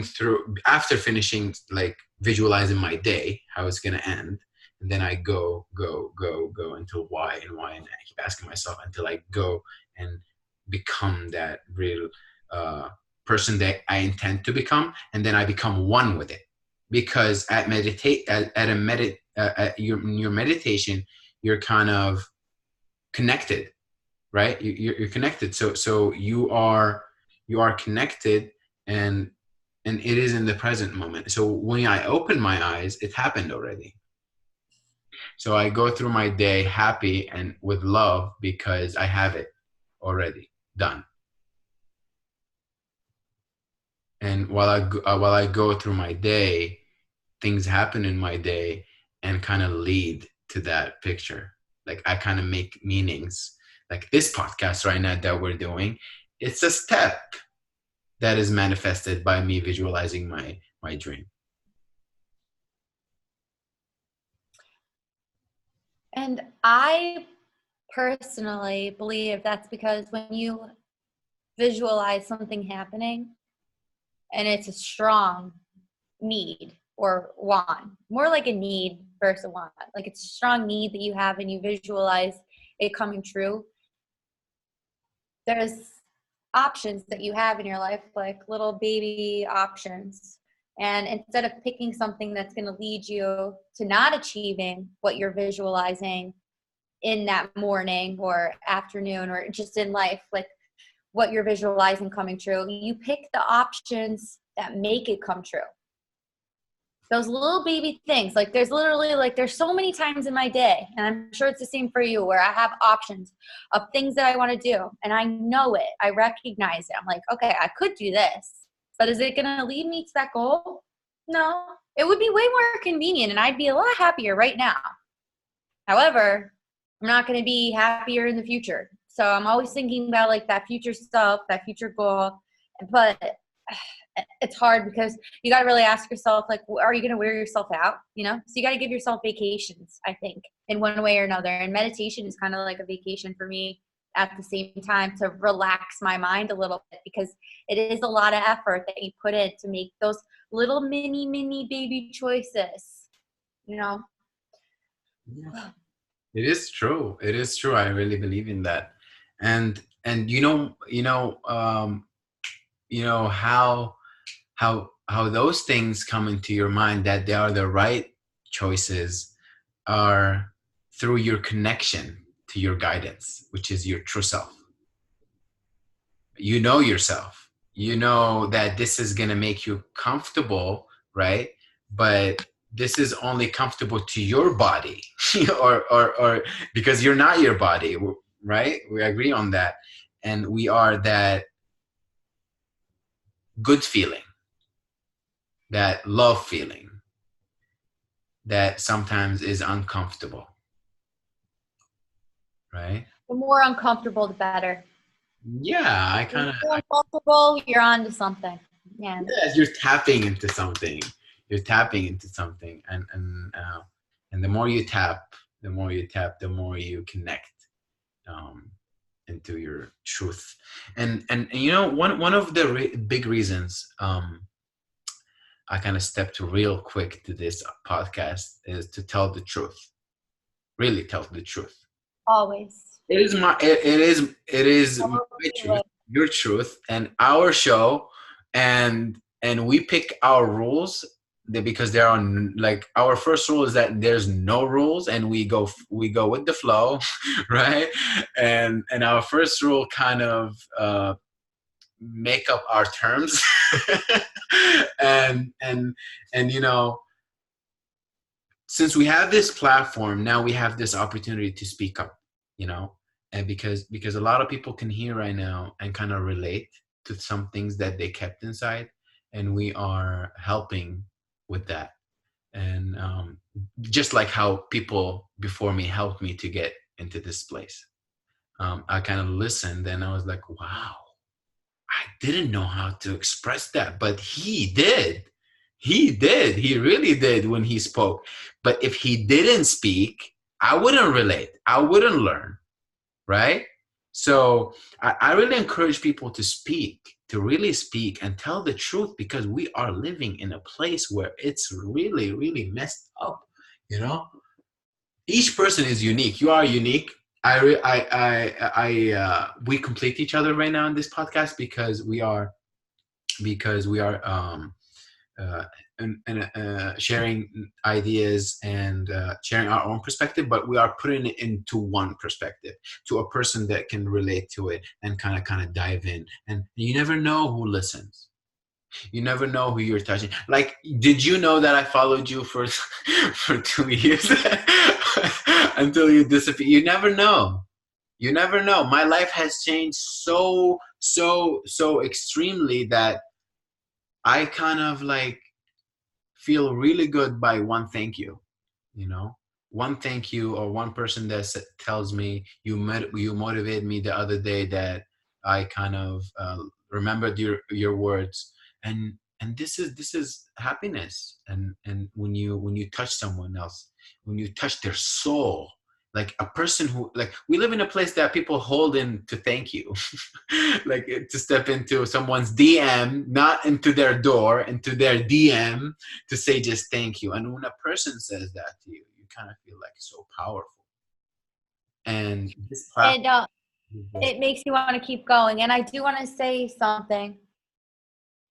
through after finishing, like visualizing my day, how it's gonna end. And then I go until why, and I keep asking myself until I go and become that real person that I intend to become, and then I become one with it. Because at your meditation, you're kind of connected, right? You're connected. So you are connected, and it is in the present moment. So when I open my eyes, it happened already. So I go through my day happy and with love because I have it already done. And while I go through my day, things happen in my day and kind of lead to that picture. Like I kind of make meanings. Like this podcast right now that we're doing, it's a step that is manifested by me visualizing my dream. And I personally believe that's because when you visualize something happening and it's a strong need or want, more like a need versus a want, like it's a strong need that you have and you visualize it coming true, there's options that you have in your life, like little baby options. And instead of picking something that's going to lead you to not achieving what you're visualizing in that morning or afternoon or just in life, like what you're visualizing coming true. You pick the options that make it come true. Those little baby things, like there's literally like, there's so many times in my day, and I'm sure it's the same for you, where I have options of things that I want to do, and I know it, I recognize it. I'm like, okay, I could do this, but is it going to lead me to that goal? No, it would be way more convenient, and I'd be a lot happier right now. However, I'm not going to be happier in the future. So I'm always thinking about like that future stuff, that future goal, but it's hard because you got to really ask yourself, like, are you going to wear yourself out? You know, so you got to give yourself vacations, I think, in one way or another. And meditation is kind of like a vacation for me at the same time, to relax my mind a little bit, because it is a lot of effort that you put in to make those little mini baby choices, you know? Yeah. It is true. It is true. I really believe in that. And how those things come into your mind, that they are the right choices, are through your connection to your guidance, which is your true self. You know yourself. You know that this is going to make you comfortable, right? But this is only comfortable to your body, or because you're not your body, right? We agree on that. And we are that good feeling, that love feeling, that sometimes is uncomfortable, right? The more uncomfortable, the better. Yeah, I kind of. Uncomfortable, you're on to something. Yeah. Yes, you're tapping into something. You're tapping into something, and the more you tap, the more you connect into your truth. And you know, one of the big reasons I kind of stepped real quick to this podcast is to tell the truth. Really tell the truth. Always. It is my truth, your truth, and our show, and we pick our rules because there are, like, our first rule is that there's no rules, and we go with the flow, right? And our first rule kind of make up our terms, and you know, since we have this platform now, we have this opportunity to speak up, you know, and because a lot of people can hear right now and kind of relate to some things that they kept inside, and we are helping with that. And just like how people before me helped me to get into this place, I kind of listened, and I was like, wow, I didn't know how to express that, but he did. He really did when he spoke. But if he didn't speak, I wouldn't relate. I wouldn't learn, right? So I really encourage people to speak, to really speak and tell the truth, because we are living in a place where it's really, really messed up, you know? Each person is unique. You are unique. We complete each other right now in this podcast, because we are sharing ideas and sharing our own perspective, but we are putting it into one perspective, to a person that can relate to it and kind of dive in. And you never know who listens. You never know who you're touching. Like, did you know that I followed you for 2 years until you disappear? You never know. You never know. My life has changed so extremely that I kind of like feel really good by one thank you, you know, one thank you, or one person that tells me you motivated me the other day, that I kind of remembered your words, and this is happiness. And when you touch someone else, when you touch their soul, like a person who, like, we live in a place that people hold in to thank you, like to step into someone's DM, not into their door, into their DM, to say just thank you. And when a person says that to you, you kind of feel like so powerful. And this it makes you want to keep going. And I do want to say something.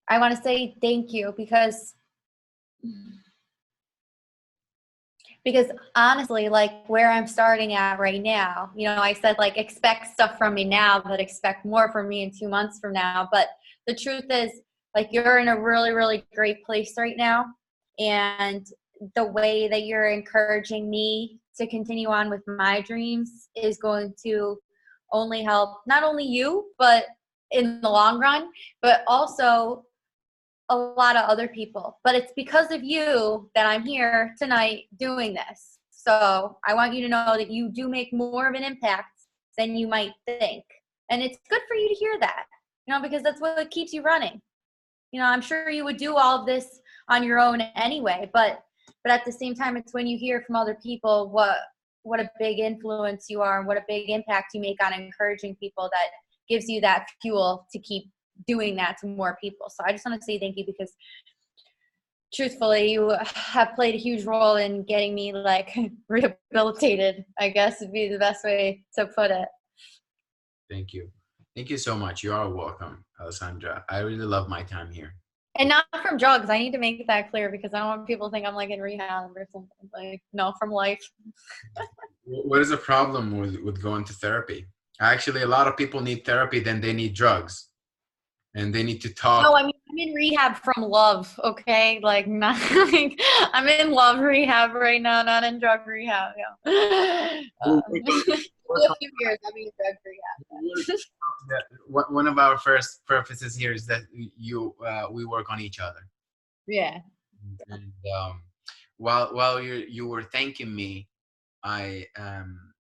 I want to say thank you, because Because honestly, like where I'm starting at right now, you know, I said like expect stuff from me now, but expect more from me in 2 months from now. But the truth is, like, you're in a really, really great place right now. And the way that you're encouraging me to continue on with my dreams is going to only help not only you, but in the long run, but also a lot of other people. But it's because of you that I'm here tonight doing this. So I want you to know that you do make more of an impact than you might think. And it's good for you to hear that, you know, because that's what keeps you running. You know, I'm sure you would do all of this on your own anyway, but at the same time, it's when you hear from other people what a big influence you are and what a big impact you make on encouraging people that gives you that fuel to keep doing that to more people. So I just want to say thank you, because truthfully, you have played a huge role in getting me like rehabilitated, I guess would be the best way to put it. Thank you. Thank you so much. You are welcome, Alessandra. I really love my time here. And not from drugs. I need to make that clear, because I don't want people to think I'm like in rehab or something. Like, no, from life. What is the problem with going to therapy? Actually, a lot of people need therapy, then they need drugs. And they need to talk. No, I mean, I'm in rehab from love, okay? Like, not like, I'm in love rehab right now, not in drug rehab. Yeah. A few years, I'm in drug rehab. One of our first purposes here is that we work on each other. Yeah. And while you were thanking me, I am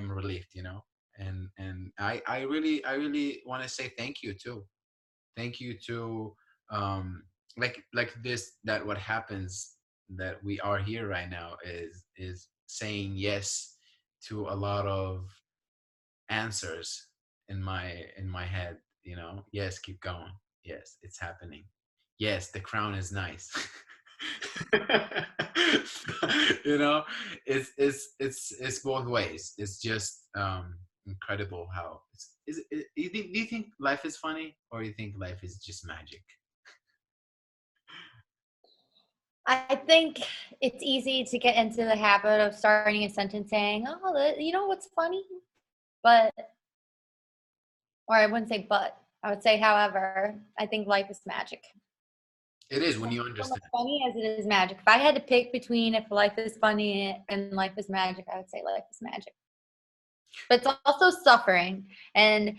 relieved, you know, and I really want to say thank you too. Thank you to like this, that what happens, that we are here right now is saying yes to a lot of answers in my head, you know. Yes, keep going. Yes, it's happening. Yes, the crown is nice. You know, it's both ways. It's just incredible how do you think life is funny, or you think life is just magic? I think it's easy to get into the habit of starting a sentence saying, oh, you know what's funny? But, or I wouldn't say but, I would say, however, I think life is magic. It is, when you understand. As funny as it is magic. If I had to pick between if life is funny and life is magic, I would say life is magic. But it's also suffering, and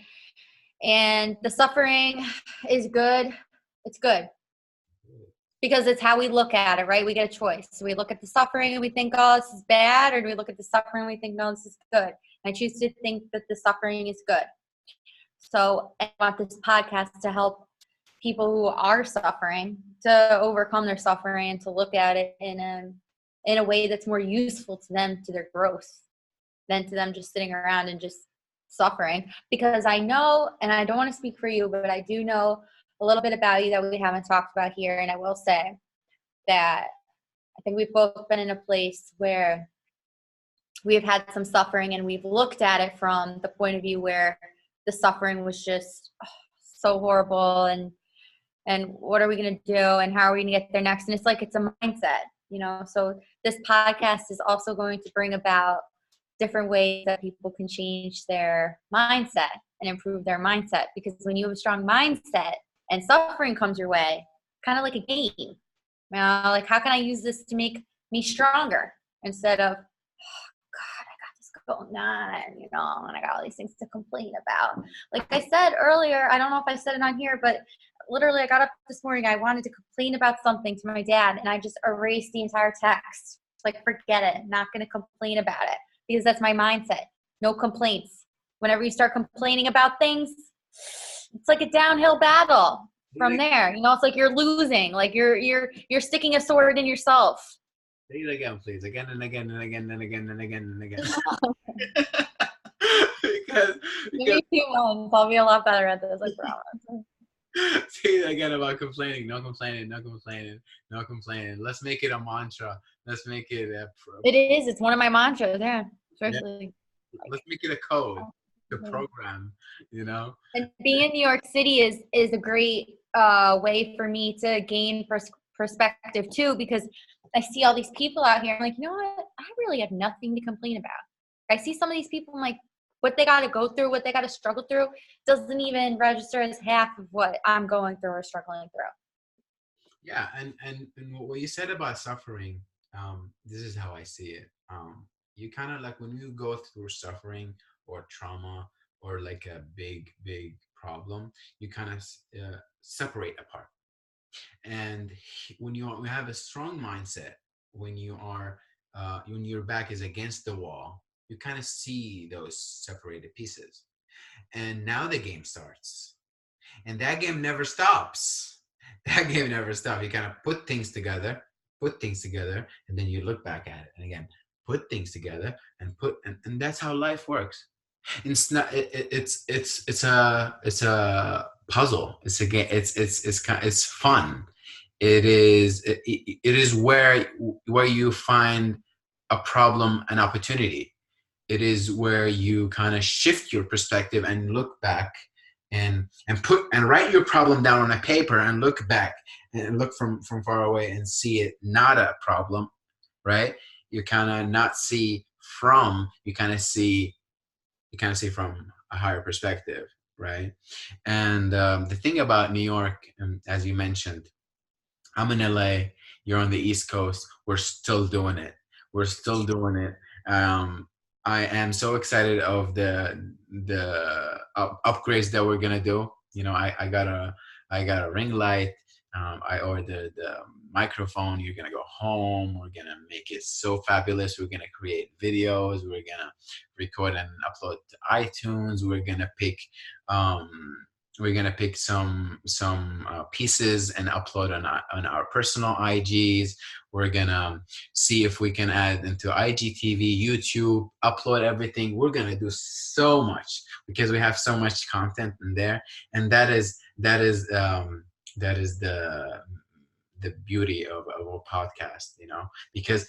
the suffering is good. It's good because it's how we look at it, right? We get a choice. So we look at the suffering and we think, oh, this is bad, or do we look at the suffering and we think, no, this is good? And I choose to think that the suffering is good. So I want this podcast to help people who are suffering to overcome their suffering and to look at it in a way that's more useful to them, to their growth, than to them just sitting around and just suffering. Because I know, and I don't want to speak for you, but I do know a little bit about you that we haven't talked about here. And I will say that I think we've both been in a place where we've had some suffering, and we've looked at it from the point of view where the suffering was just so horrible, and what are we going to do, and how are we going to get there next? And it's like, it's a mindset, you know. So this podcast is also going to bring about different ways that people can change their mindset and improve their mindset. Because when you have a strong mindset and suffering comes your way, kind of like a game, you know, like, how can I use this to make me stronger, instead of, oh God, I got this going on, you know, and I got all these things to complain about. Like I said earlier, I don't know if I said it on here, but literally I got up this morning, I wanted to complain about something to my dad, and I just erased the entire text. Like, forget it, not going to complain about it, because that's my mindset. No complaints. Whenever you start complaining about things, it's like a downhill battle from there. You know, it's like you're losing, like you're sticking a sword in yourself. Say it again, please. Again and again and again and again and again and again. because Give me 2 months. I'll be a lot better at this, I promise. Say it again about complaining. No complaining. No complaining. No complaining. Let's make it a mantra. Let's make it it is. It's one of my mantras. Yeah. Especially. Yeah. Let's make it a code, a program, you know. And being in New York City is a great way for me to gain perspective too, because I see all these people out here. I'm like, you know what? I really have nothing to complain about. I see some of these people, I'm like, what they got to go through, what they got to struggle through, doesn't even register as half of what I'm going through or struggling through. Yeah, and what you said about suffering, this is how I see it. You kind of like when you go through suffering or trauma or like a big problem, you kind of separate apart. And when you have a strong mindset, when you are when your back is against the wall, you kind of see those separated pieces. And now the game starts, and that game never stops. That game never stops. You kind of put things together, and then you look back at it, and again, put things together, and that's how life works. It's not. It's a puzzle. It's a game. It's fun. It is where you find a problem, an opportunity. It is where you kind of shift your perspective and look back and write your problem down on a paper and look back and look from far away and see it not a problem, right? You kind of not see from you kind of see from a higher perspective, right? And the thing about New York, as you mentioned, I'm in LA, you're on the East Coast, we're still doing it. We're still doing it. Um, I am so excited of the upgrades that we're gonna do. You know, I got a ring light. I ordered the microphone. You're gonna go home. We're gonna make it so fabulous. We're gonna create videos. We're gonna record and upload to iTunes. Um, we're gonna pick some pieces and upload on our personal IGs. We're gonna see if we can add into IGTV, YouTube, upload everything. We're gonna do so much because we have so much content in there, and that is the beauty of a podcast, you know, because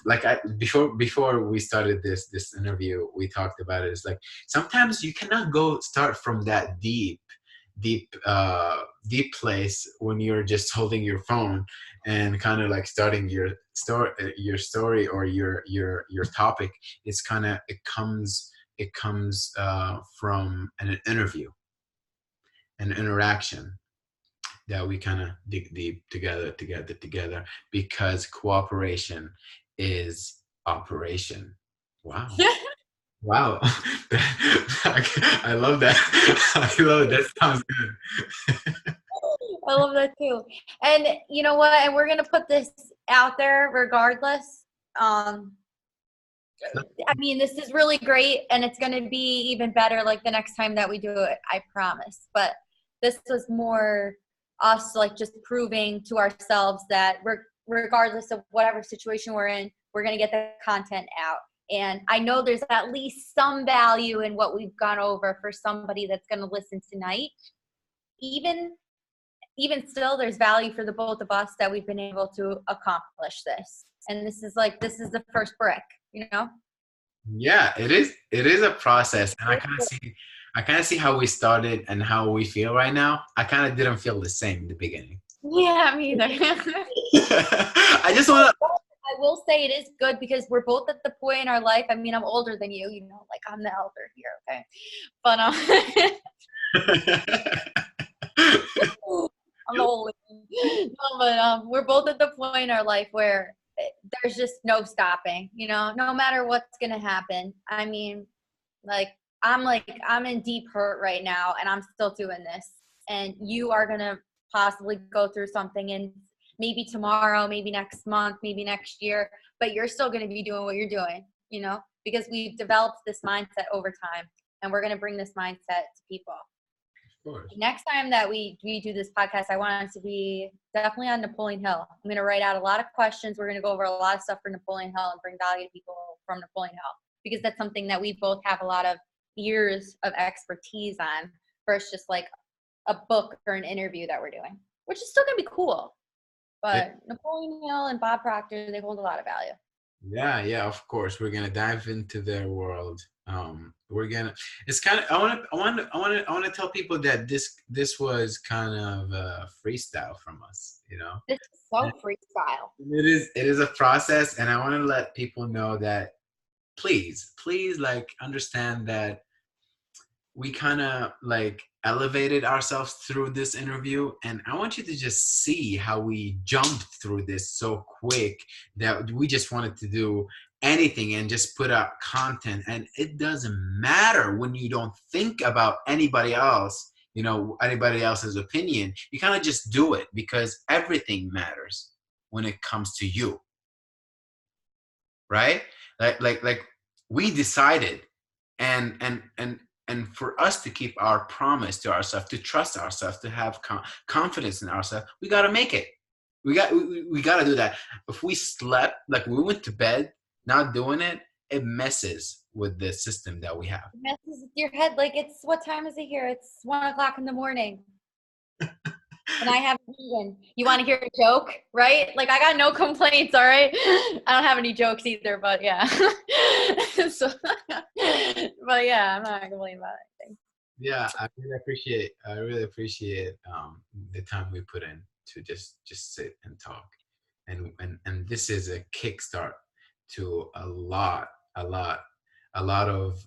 like I before we started this interview, we talked about it. It's like sometimes you cannot go start from that deep place when you're just holding your phone and kind of like starting your story or your topic. It's kind of it comes from an interview, an interaction that we kind of dig deep together because cooperation is operation. Wow. Wow. I love that. I love it. That sounds good. I love that too. And you know what? And we're gonna put this out there regardless. I mean, this is really great, and it's gonna be even better like the next time that we do it. I promise. But this was more us like just proving to ourselves that regardless of whatever situation we're in, we're gonna get the content out. And I know there's at least some value in what we've gone over for somebody that's gonna listen tonight. Even still, there's value for the both of us that we've been able to accomplish this. And this is the first brick, you know? Yeah, it is a process, and I kind of see how we started and how we feel right now. I kind of didn't feel the same in the beginning. Yeah, me either. I just want to. I will say it is good because we're both at the point in our life. I mean, I'm older than you, like I'm the elder here, okay? But I'm old. No, but we're both at the point in our life where there's just no stopping, no matter what's gonna happen. I mean, like I'm in deep hurt right now and I'm still doing this. And you are gonna possibly go through something and maybe tomorrow, maybe next month, maybe next year, but you're still gonna be doing what you're doing, because we've developed this mindset over time and we're gonna bring this mindset to people. Next time that we do this podcast, I want it to be definitely on Napoleon Hill. I'm going to write out a lot of questions. We're going to go over a lot of stuff for Napoleon Hill and bring value to people from Napoleon Hill because that's something that we both have a lot of years of expertise on versus just like a book or an interview that we're doing, which is still going to be cool. But Napoleon Hill and Bob Proctor, they hold a lot of value. Yeah, yeah, of course. We're gonna dive into their world. We're gonna. It's kind of. I want to tell people that this was kind of a freestyle from us. This is so freestyle. It is a process, and I want to let people know that please, like understand that we kind of like elevated ourselves through this interview, and I want you to just see how we jumped through this so quick that we just wanted to do anything and just put out content. And it doesn't matter when you don't think about anybody else, anybody else's opinion. You kind of just do it because everything matters when it comes to you, right? Like we decided, and for us to keep our promise to ourselves, to trust ourselves, to have confidence in ourselves, we got to make it. We got to do that. If we slept, like we went to bed not doing it, it messes with the system that we have. It messes with your head. Like, it's, what time is it here? It's 1 o'clock in the morning. And I haven't eaten. You want to hear a joke, right? Like, I got no complaints, all right? I don't have any jokes either, but yeah. So, but yeah, I'm not complaining about anything. Yeah, I really appreciate the time we put in to just sit and talk. And this is a kickstart to a lot of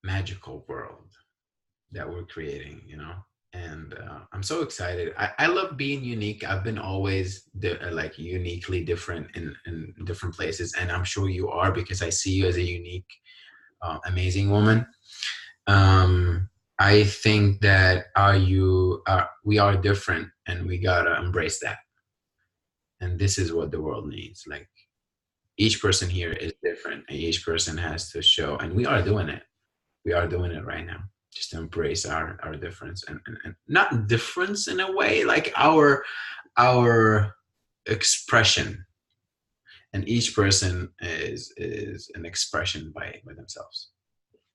magical world that we're creating, and I'm so excited. I love being unique. I've been always like uniquely different in different places, and I'm sure you are, because I see you as a unique, amazing woman. I think that we are different, and we gotta embrace that. And this is what the world needs. Like, each person here is different, and each person has to show, and we are doing it. We are doing it right now. Just to embrace our difference, and not difference in a way, like our expression. And each person is an expression by themselves.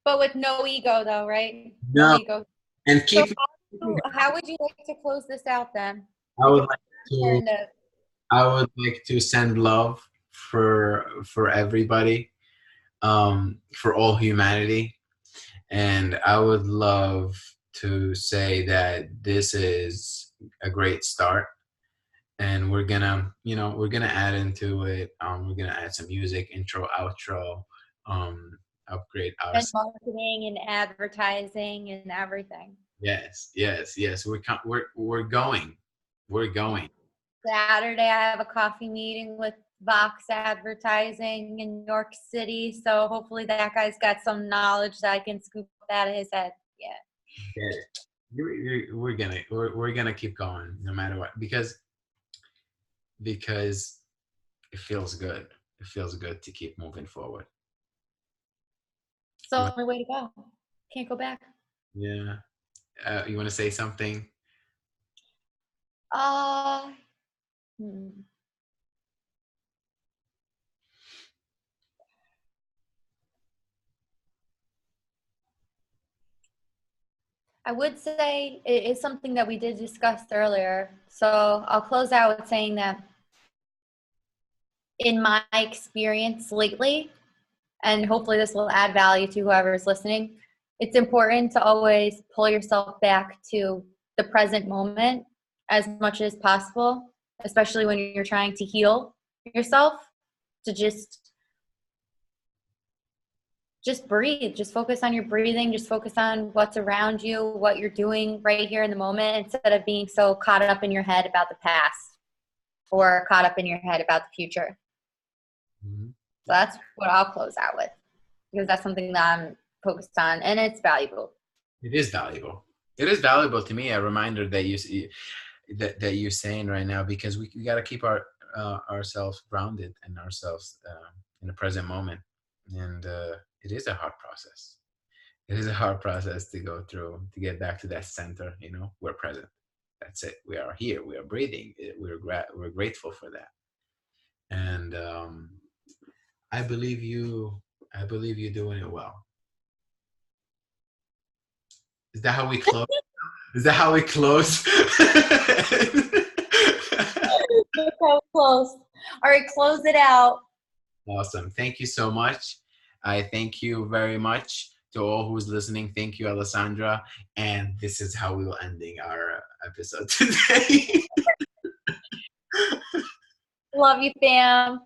But with no ego, though, right? No, ego. and keep. So how would you like to close this out then? I would like to send love for everybody, for all humanity. And I would love to say that this is a great start, and we're gonna add into it. We're gonna add some music, intro, outro, upgrade our and marketing and advertising and everything. Yes. We're going. Saturday, I have a coffee meeting with Vox Advertising in New York City. So hopefully that guy's got some knowledge that I can scoop out of his head. Yeah. We're gonna keep going no matter what, because it feels good. It feels good to keep moving forward. It's the only way to go. Can't go back. Yeah. You want to say something? I would say it is something that we did discuss earlier. So I'll close out with saying that in my experience lately, and hopefully this will add value to whoever's listening, it's important to always pull yourself back to the present moment as much as possible, especially when you're trying to heal yourself, to just breathe. Just focus on your breathing. Just focus on what's around you, what you're doing right here in the moment, instead of being so caught up in your head about the past or caught up in your head about the future. Mm-hmm. So that's what I'll close out with, because that's something that I'm focused on, and it's valuable. It is valuable. It is valuable to me. A reminder that you're saying right now, because we got to keep ourselves grounded and ourselves in the present moment. And it is a hard process. It is a hard process to go through, to get back to that center. We're present. That's it. We are here. We are breathing. We're grateful for that. And I believe you're doing it well. Is that how we close? Is that how we close? That's how we close. All right, close it out. Awesome. Thank you so much. I thank you very much to all who's listening. Thank you, Alessandra. And this is how we will ending our episode today. Love you, fam.